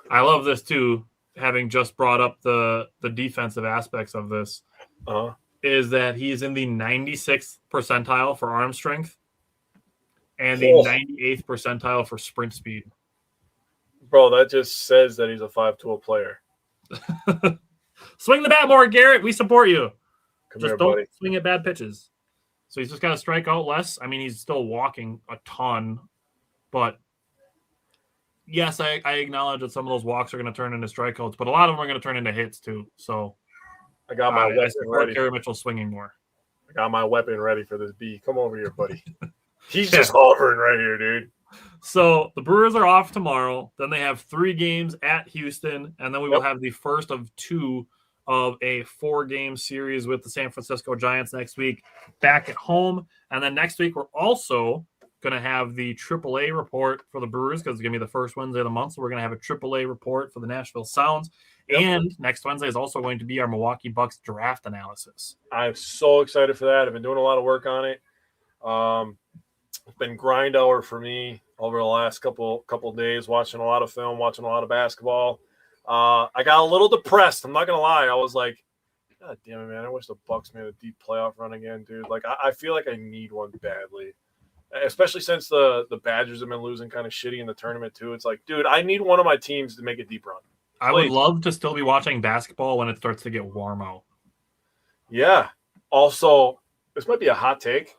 I love this too. Having just brought up the defensive aspects of this. Is that he's in the 96th percentile for arm strength and the 98th percentile for sprint speed. Bro, that just says that he's a 5-tool player. Swing the bat more, Garrett. We support you. Don't swing at bad pitches. So he's just got to strike out less. I mean, he's still walking a ton, but yes, I acknowledge that some of those walks are going to turn into strikeouts, but a lot of them are going to turn into hits too. So I got my weapon ready. Garrett Mitchell swinging more. I got my weapon ready for this bee. Come over here, buddy. He's just hovering right here, dude. So the Brewers are off tomorrow. Then they have 3 games at Houston, and then we will have the first of 2 of a 4-game series with the San Francisco Giants next week back at home. And then next week we're also going to have the AAA report for the Brewers because it's going to be the first Wednesday of the month. So we're going to have a AAA report for the Nashville Sounds. And next Wednesday is also going to be our Milwaukee Bucks draft analysis. I'm so excited for that. I've been doing a lot of work on it. It's been grind hour for me over the last couple days, watching a lot of film, watching a lot of basketball. I got a little depressed. I'm not gonna lie. I was like, God damn it, man! I wish the Bucks made a deep playoff run again, dude. Like, I feel like I need one badly, especially since the Badgers have been losing kind of shitty in the tournament too. It's like, dude, I need one of my teams to make a deep run. I would love to still be watching basketball when it starts to get warm out. Yeah. Also, this might be a hot take.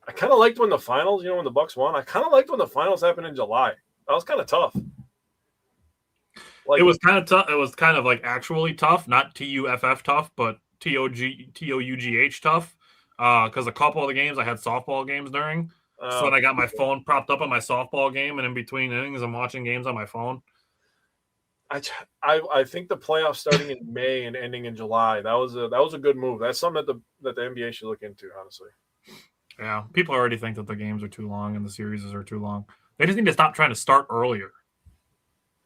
I kind of liked when the finals, when the Bucks won. I kind of liked when the finals happened in July. That was kind of tough. It was kind of tough. It was kind of like actually tough, not TUFF tough, but TOUGH tough. Because a couple of the games I had softball games during. So then I got my phone propped up on my softball game, and in between innings, I'm watching games on my phone. I think the playoffs starting in May and ending in July, that was a good move. That's something that the NBA should look into, honestly. Yeah, people already think that the games are too long and the series are too long. They just need to stop trying to start earlier.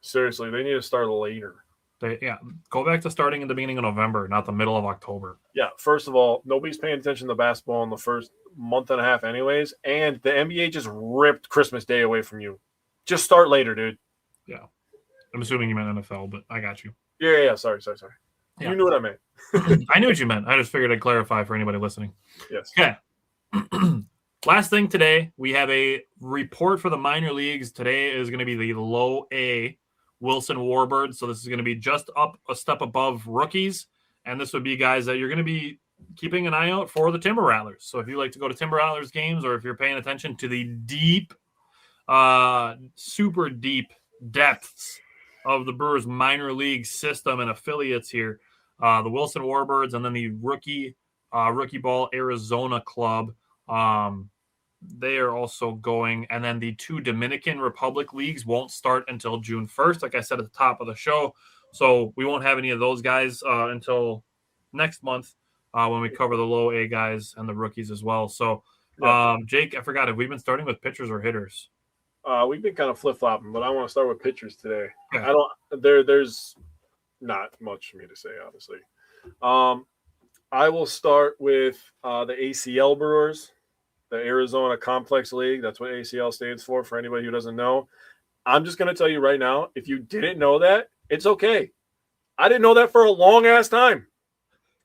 Seriously, they need to start later. Go back to starting in the beginning of November, not the middle of October. Yeah, first of all, nobody's paying attention to basketball in the first month and a half anyways, and the NBA just ripped Christmas Day away from you. Just start later, dude. Yeah. I'm assuming you meant NFL, but I got you. Yeah. Sorry. Yeah. You knew what I meant. I knew what you meant. I just figured I'd clarify for anybody listening. Yes. Okay. Last thing today, we have a report for the minor leagues. Today is going to be the Low A Wilson Warbirds. So this is going to be just up a step above rookies. And this would be guys that you're going to be keeping an eye out for the Timber Rattlers. So if you like to go to Timber Rattlers games, or if you're paying attention to the deep, super deep depths of the Brewers minor league system and affiliates here, the Wilson Warbirds, and then the rookie ball Arizona club. They are also going, and then the two Dominican Republic leagues won't start until June 1st, like I said at the top of the show. So we won't have any of those guys until next month when we cover the Low A guys and the rookies as well. So, Jake, I forgot, have we been starting with pitchers or hitters? We've been kind of flip-flopping, but I want to start with pitchers today. Yeah. There's not much for me to say, honestly. I will start with the ACL Brewers, the Arizona Complex League. That's what ACL stands for anybody who doesn't know. I'm just going to tell you right now, if you didn't know that, it's okay. I didn't know that for a long-ass time.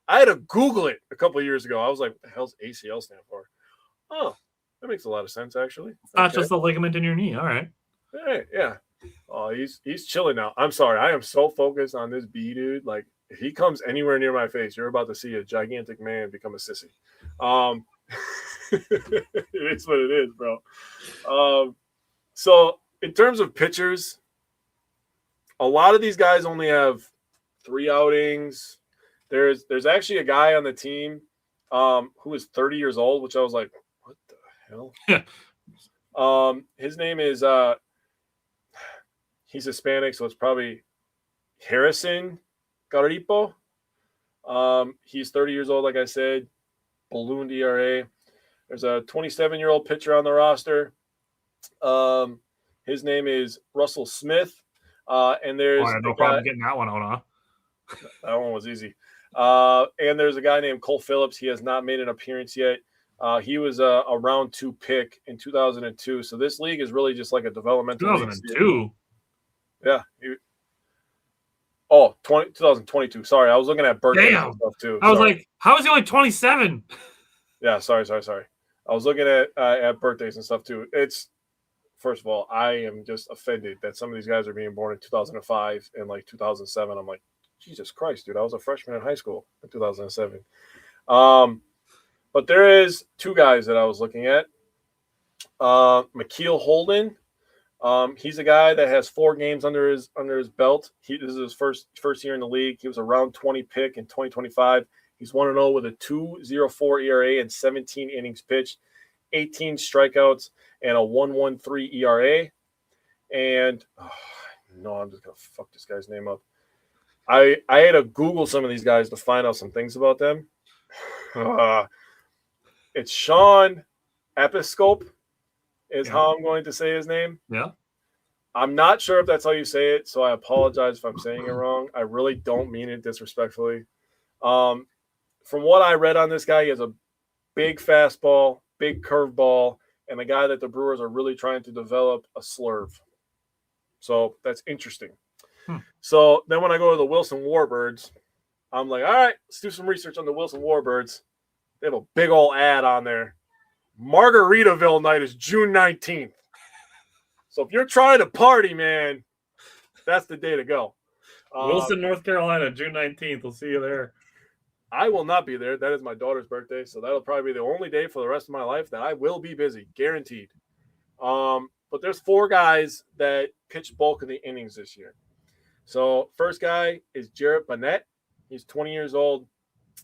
I had to Google it a couple of years ago. I was like, what the hell's ACL stand for? Oh, that makes a lot of sense, actually. It's not just the ligament in your knee. All right. Hey, yeah. Oh, he's chilling now. I'm sorry. I am so focused on this B dude. Like, if he comes anywhere near my face, you're about to see a gigantic man become a sissy. It is what it is, bro. So in terms of pitchers, a lot of these guys only have 3 outings. There's actually a guy on the team who is 30 years old, which I was like, what the hell? His name is he's Hispanic, so it's probably Harrison Garipo. He's 30 years old, like I said, ballooned ERA. There's a 27-year-old pitcher on the roster. His name is Russell Smith. And there's I had no problem getting that one out, huh? That one was easy. And there's a guy named Cole Phillips. He has not made an appearance yet. He was a round 2 pick in 2002. So this league is really just like a developmental 2002? Yeah. 2022. Sorry, I was looking at birthdays and stuff too. I was like, how is he only 27? Yeah, sorry. I was looking at birthdays and stuff too. First of all, I am just offended that some of these guys are being born in 2005 and like 2007. I'm like, Jesus Christ, dude, I was a freshman in high school in 2007. But there is 2 guys that I was looking at. McKeel Holden. He's a guy that has 4 games under his belt. This is his first year in the league. He was a round 20 pick in 2025. He's 1-0 with a 2.04 ERA and 17 innings pitched, 18 strikeouts, and a 1.13 ERA. And I'm just gonna fuck this guy's name up. I had to Google some of these guys to find out some things about them. It's Sean Episcope is how I'm going to say his name. Yeah. I'm not sure if that's how you say it, so I apologize if I'm saying it wrong. I really don't mean it disrespectfully. From what I read on this guy, he has a big fastball, big curveball, and a guy that the Brewers are really trying to develop a slurve. So that's interesting. So then when I go to the Wilson Warbirds, I'm like, all right, let's do some research on the Wilson Warbirds. They have a big old ad on there. Margaritaville night is June 19th. So if you're trying to party, man, that's the day to go. Wilson, North Carolina, June 19th. We'll see you there. I will not be there. That is my daughter's birthday, so that'll probably be the only day for the rest of my life that I will be busy, guaranteed. But there's 4 guys that pitched bulk of the innings this year. So first guy is Jarrett Burnett. He's 20 years old.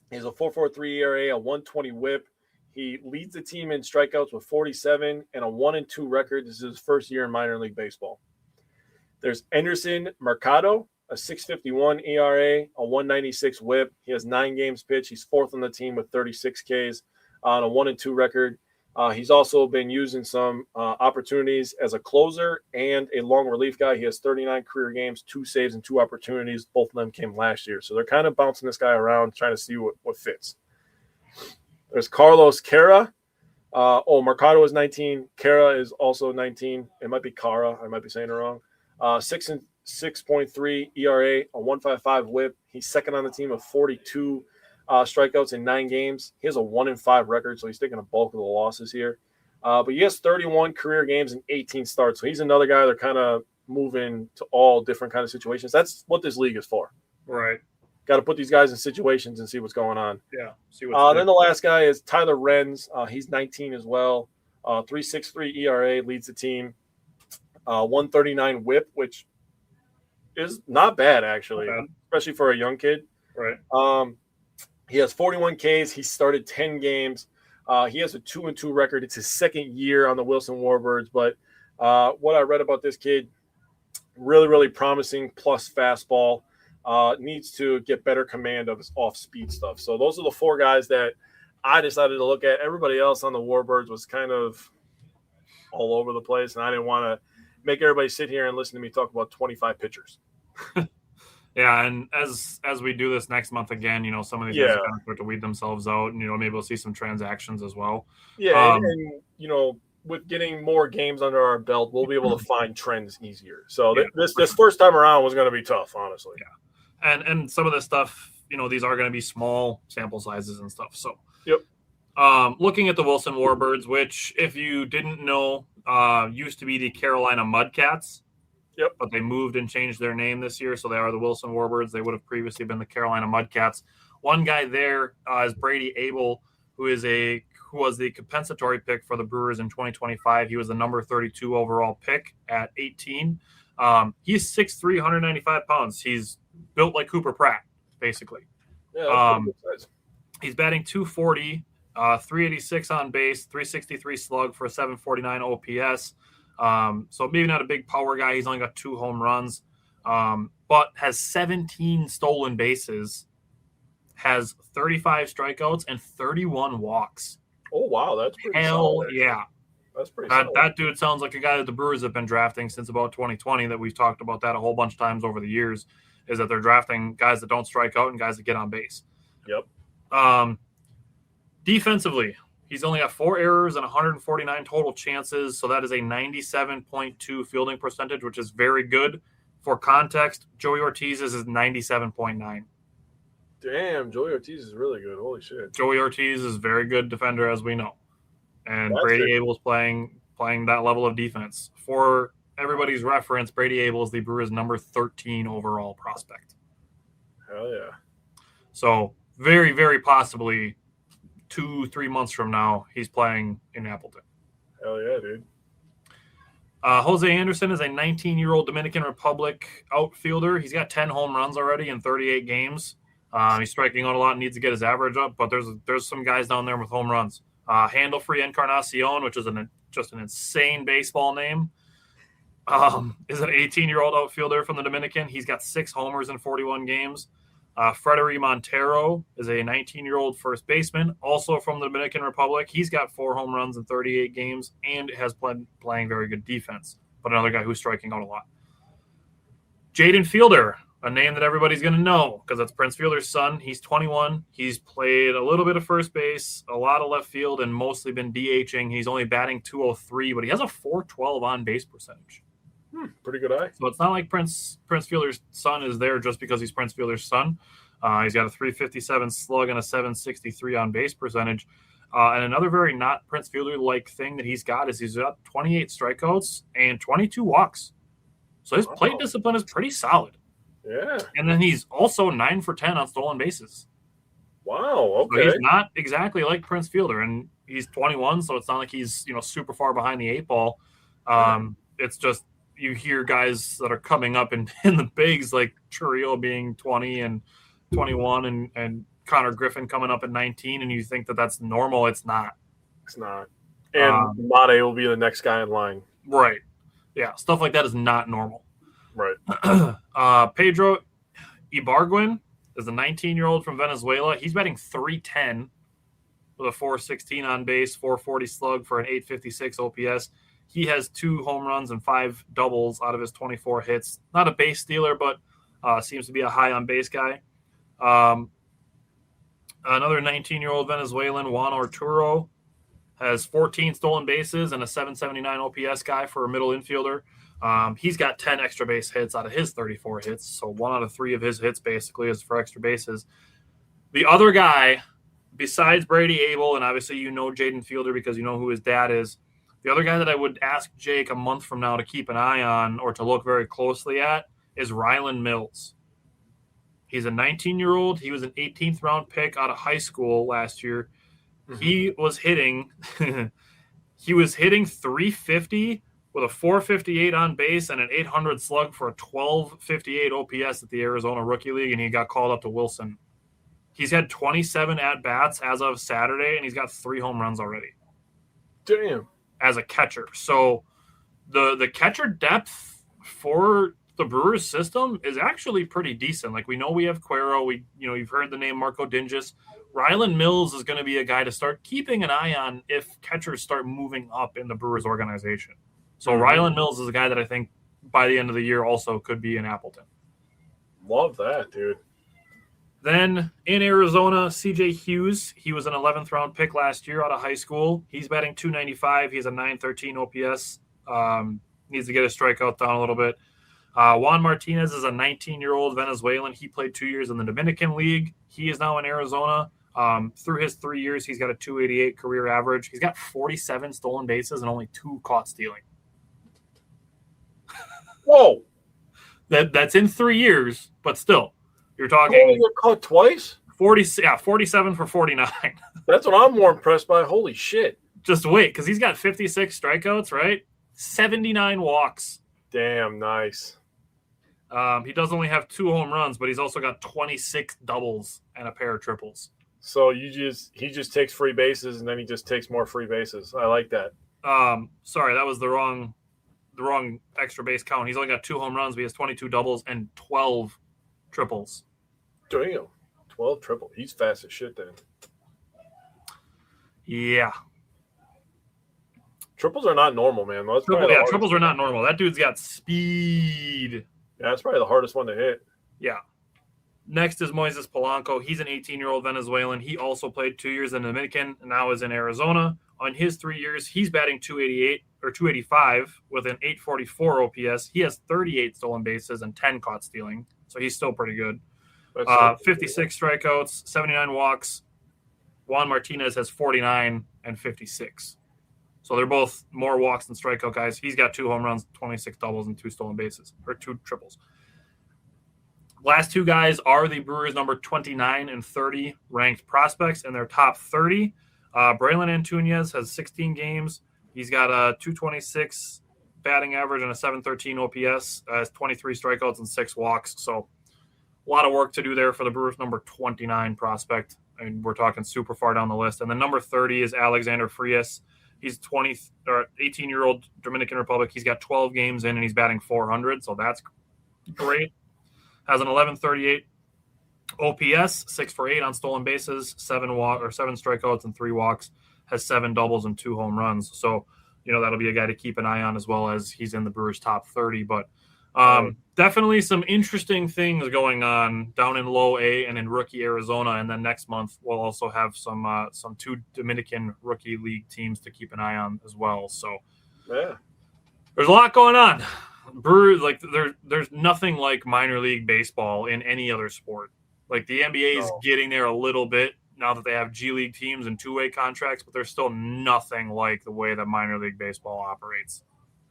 He has a 4.43 ERA, a 120 WHIP. He leads the team in strikeouts with 47 and a 1-2 record. This is his first year in minor league baseball. There's Anderson Mercado, a 6.51 ERA, a 196 WHIP. He has 9 games pitched. He's 4th on the team with 36 Ks on a 1-2 record. He's also been using some opportunities as a closer and a long relief guy. He has 39 career games, 2 saves, and 2 opportunities. Both of them came last year. So they're kind of bouncing this guy around, trying to see what fits. There's Carlos Cara. Mercado is 19. Cara is also 19. It might be Cara. I might be saying it wrong. 6.3 ERA, a 1.55 WHIP. He's second on the team with 42 strikeouts in 9 games. He has a 1-5 record, so he's taking a bulk of the losses here. But he has 31 career games and 18 starts. So he's another guy that kind of moving to all different kind of situations. That's what this league is for. Right. Got to put these guys in situations and see what's going on. Yeah. See what's then the last guy is Tyler Renz. He's 19 as well. 3.63 ERA, leads the team. 139 WHIP, which is not bad actually, especially for a young kid. Right. He has 41 Ks. He started 10 games. He has a 2-2 record. It's his second year on the Wilson Warbirds. But what I read about this kid, really, really promising, plus fastball. Needs to get better command of his off-speed stuff. So those are the 4 guys that I decided to look at. Everybody else on the Warbirds was kind of all over the place, and I didn't want to make everybody sit here and listen to me talk about 25 pitchers. Yeah, and as we do this next month again, some of these guys are going to start to weed themselves out, and maybe we'll see some transactions as well. Yeah, and with getting more games under our belt, we'll be able to find trends easier. So this first time around was going to be tough, honestly. Yeah, and some of this stuff, these are going to be small sample sizes and stuff. So yep. Looking at the Wilson Warbirds, which if you didn't know, used to be the Carolina Mudcats. Yep. But they moved and changed their name this year, so they are the Wilson Warbirds. They would have previously been the Carolina Mudcats. One guy there is Brady Abel, who was the compensatory pick for the Brewers in 2025. He was the number 32 overall pick at 18. He's 6'3", 195 pounds. He's built like Cooper Pratt, basically. Yeah, he's batting .240, 386 on base, 363 slug for a 749 OPS. So maybe not a big power guy. He's only got 2 home runs, but has 17 stolen bases, has 35 strikeouts and 31 walks. Oh, wow. That's pretty solid. Yeah. That's pretty solid. That dude sounds like a guy that the Brewers have been drafting since about 2020, that we've talked about that a whole bunch of times over the years, is that they're drafting guys that don't strike out and guys that get on base. Yep. Defensively, he's only got 4 errors and 149 total chances, so that is a 97.2 fielding percentage, which is very good. For context, Joey Ortiz's is 97.9. Damn, Joey Ortiz is really good. Holy shit. Joey Ortiz is a very good defender, as we know. And That's Brady Abel's playing that level of defense. For everybody's reference, Brady Abel is the Brewers' number 13 overall prospect. Hell yeah. So very, very possibly 2-3 months from now, he's playing in Appleton. Hell yeah, dude. Jose Anderson is a 19-year-old Dominican Republic outfielder. He's got 10 home runs already in 38 games. He's striking out a lot and needs to get his average up, but there's some guys down there with home runs. Handle-free Encarnacion, which is just an insane baseball name, is an 18-year-old outfielder from the Dominican. He's got 6 homers in 41 games. Frederic Montero is a 19-year-old first baseman, also from the Dominican Republic. He's got 4 home runs in 38 games and has playing very good defense, but another guy who's striking out a lot. Jaden Fielder, a name that everybody's going to know because that's Prince Fielder's son. He's 21. He's played a little bit of first base, a lot of left field, and mostly been DHing. He's only batting .203, but he has a .412 on base percentage. Pretty good eye. So it's not like Prince Fielder's son is there just because he's Prince Fielder's son. He's got a .357 slug and a .763 on base percentage. And another very not Prince Fielder-like thing that he's got is he's got 28 strikeouts and 22 walks. So his plate discipline is pretty solid. Yeah. And then he's also 9 for 10 on stolen bases. Wow, okay. So he's not exactly like Prince Fielder, and he's 21, so it's not like he's super far behind the 8 ball. It's just you hear guys that are coming up in the bigs like Churriel being 20 and 21 and Connor Griffin coming up at 19, and you think that that's normal. It's not. It's not. And Mate will be the next guy in line. Right. Yeah, stuff like that is not normal. Right. Pedro Ibargüen is a 19-year-old from Venezuela. He's batting .310 with a .416 on base, .440 slug for an .856 OPS. He has 2 home runs and 5 doubles out of his 24 hits. Not a base stealer, but seems to be a high on base guy. Another 19-year-old Venezuelan, Juan Arturo, has 14 stolen bases and a .779 OPS guy for a middle infielder. He's got 10 extra base hits out of his 34 hits, so 1 out of 3 of his hits basically is for extra bases. The other guy, besides Brady Abel, and obviously you know Jaden Fielder because you know who his dad is, the other guy that I would ask Jake a month from now to keep an eye on or to look very closely at is Rylan Mills. He's a 19-year-old. He was an 18th round pick out of high school last year. Mm-hmm. He was hitting .350 with a .458 on base and an .800 slug for a .1258 OPS at the Arizona Rookie League, and he got called up to Wilson. He's had 27 at-bats as of Saturday, and he's got 3 home runs already. Damn. As a catcher. So the catcher depth for the Brewers system is actually pretty decent. Like, we know we have Cuero. You've heard the name Marco Dingus. Rylan Mills is going to be a guy to start keeping an eye on if catchers start moving up in the Brewers organization. So Rylan Mills is a guy that I think by the end of the year also could be in Appleton. Love that, dude. Then in Arizona, C.J. Hughes, he was an 11th round pick last year out of high school. He's batting .295. He's a .913 OPS. Needs to get his strikeout down a little bit. Juan Martinez is a 19-year-old Venezuelan. He played 2 years in the Dominican League. He is now in Arizona. Through his 3 years, he's got a .288 career average. He's got 47 stolen bases and only 2 caught stealing. Whoa. That's in 3 years, but still. You're talking. He got caught twice? 47 for 49. That's what I'm more impressed by. Holy shit. Just wait, because he's got 56 strikeouts, right? 79 walks. Damn, nice. He does only have 2 home runs, but he's also got 26 doubles and a pair of triples. So he just takes free bases, and then he just takes more free bases. I like that. Sorry, that was the wrong extra base count. He's only got 2 home runs, but he has 22 doubles and 12 triples. Damn. 12 triple. He's fast as shit then. Yeah. Triples are not normal, man. Triples are not normal. That dude's got speed. Yeah, that's probably the hardest one to hit. Yeah. Next is Moises Polanco. He's an 18-year-old Venezuelan. He also played 2 years in the Dominican and now is in Arizona. On his 3 years, he's batting .288 or .285 with an .844 OPS. He has 38 stolen bases and 10 caught stealing, so he's still pretty good. 56 strikeouts, 79 walks. Juan Martinez has 49 and 56. So they're both more walks than strikeout guys. He's got 2 home runs, 26 doubles, and 2 stolen bases, or 2 triples. Last 2 guys are the Brewers' number 29 and 30 ranked prospects in their top 30. Braylon Antunes has 16 games. He's got a .226 batting average and a .713 OPS. Has 23 strikeouts and 6 walks. So a lot of work to do there for the Brewers' number 29 prospect. And we're talking super far down the list. And the number 30 is Alexander Frias. He's 18-year-old Dominican Republic. He's got 12 games in, and he's batting .400, so that's great. Has an .1138 OPS, 6 for 8 on stolen bases, 7 strikeouts and 3 walks. Has 7 doubles and 2 home runs. So, that'll be a guy to keep an eye on as well as he's in the Brewers' top 30. But Definitely some interesting things going on down in Low A and in rookie Arizona. And then next month, we'll also have some 2 Dominican rookie league teams to keep an eye on as well. So yeah, there's a lot going on. Brewers, like there's nothing like minor league baseball in any other sport. Like the NBA is getting there a little bit now that they have G League teams and 2-way contracts, but there's still nothing like the way that minor league baseball operates.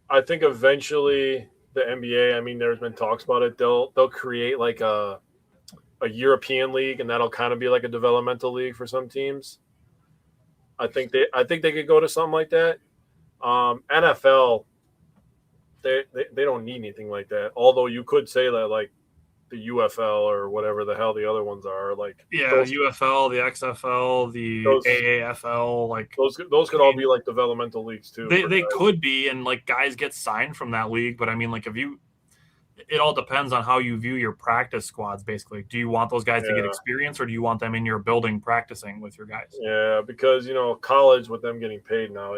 I think eventually the NBA, I mean, there's been talks about it. They'll create like a European league, and that'll kind of be like a developmental league for some teams. I think they could go to something like that. NFL, they don't need anything like that. Although you could say that like the UFL or whatever the hell the other ones are, like UFL, the XFL, the AAFL, like those could all be like developmental leagues too. They could be, and like guys get signed from that league. But I mean, like it all depends on how you view your practice squads. Basically, do you want those guys to get experience, or do you want them in your building practicing with your guys? Yeah, because college with them getting paid now,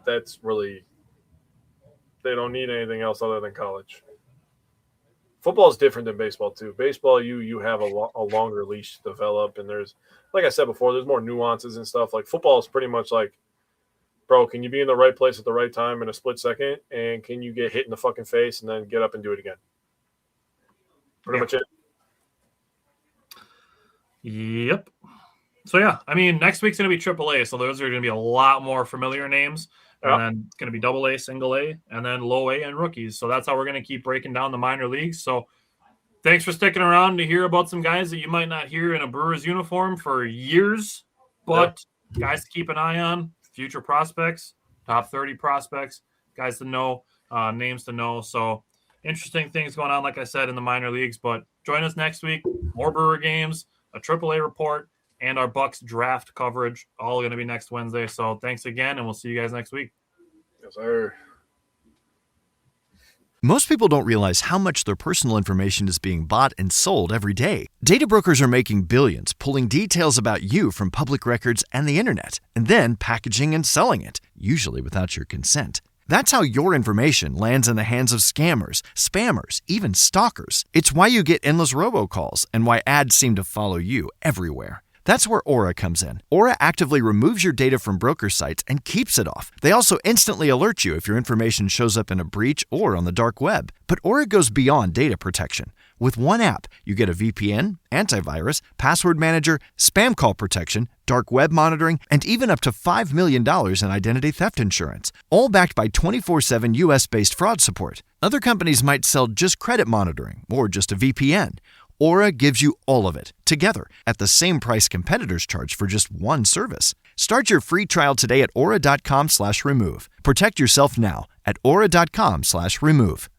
that's really, they don't need anything else other than college. Football is different than baseball too. Baseball, you have a longer leash to develop, and there's, like I said before, there's more nuances and stuff. Like football is pretty much like, bro, can you be in the right place at the right time in a split second, and can you get hit in the fucking face and then get up and do it again? Pretty much it. Yep. So yeah, I mean, next week's gonna be AAA, so those are gonna be a lot more familiar names. And then it's going to be AA, single A, and then low A and rookies. So that's how we're going to keep breaking down the minor leagues. So thanks for sticking around to hear about some guys that you might not hear in a Brewers uniform for years, but guys to keep an eye on, future prospects, top 30 prospects, guys to know, names to know. So interesting things going on, like I said, in the minor leagues. But join us next week. More Brewer games, a AAA report, and our Bucks draft coverage, all going to be next Wednesday. So thanks again, and we'll see you guys next week. Yes, sir. Most people don't realize how much their personal information is being bought and sold every day. Data brokers are making billions, pulling details about you from public records and the internet, and then packaging and selling it, usually without your consent. That's how your information lands in the hands of scammers, spammers, even stalkers. It's why you get endless robocalls and why ads seem to follow you everywhere. That's where Aura comes in. Aura actively removes your data from broker sites and keeps it off. They also instantly alert you if your information shows up in a breach or on the dark web. But Aura goes beyond data protection. With one app, you get a VPN, antivirus, password manager, spam call protection, dark web monitoring, and even up to $5 million in identity theft insurance. All backed by 24/7 US-based fraud support. Other companies might sell just credit monitoring or just a VPN. Aura gives you all of it, together, at the same price competitors charge for just one service. Start your free trial today at aura.com/remove. Protect yourself now at aura.com/remove.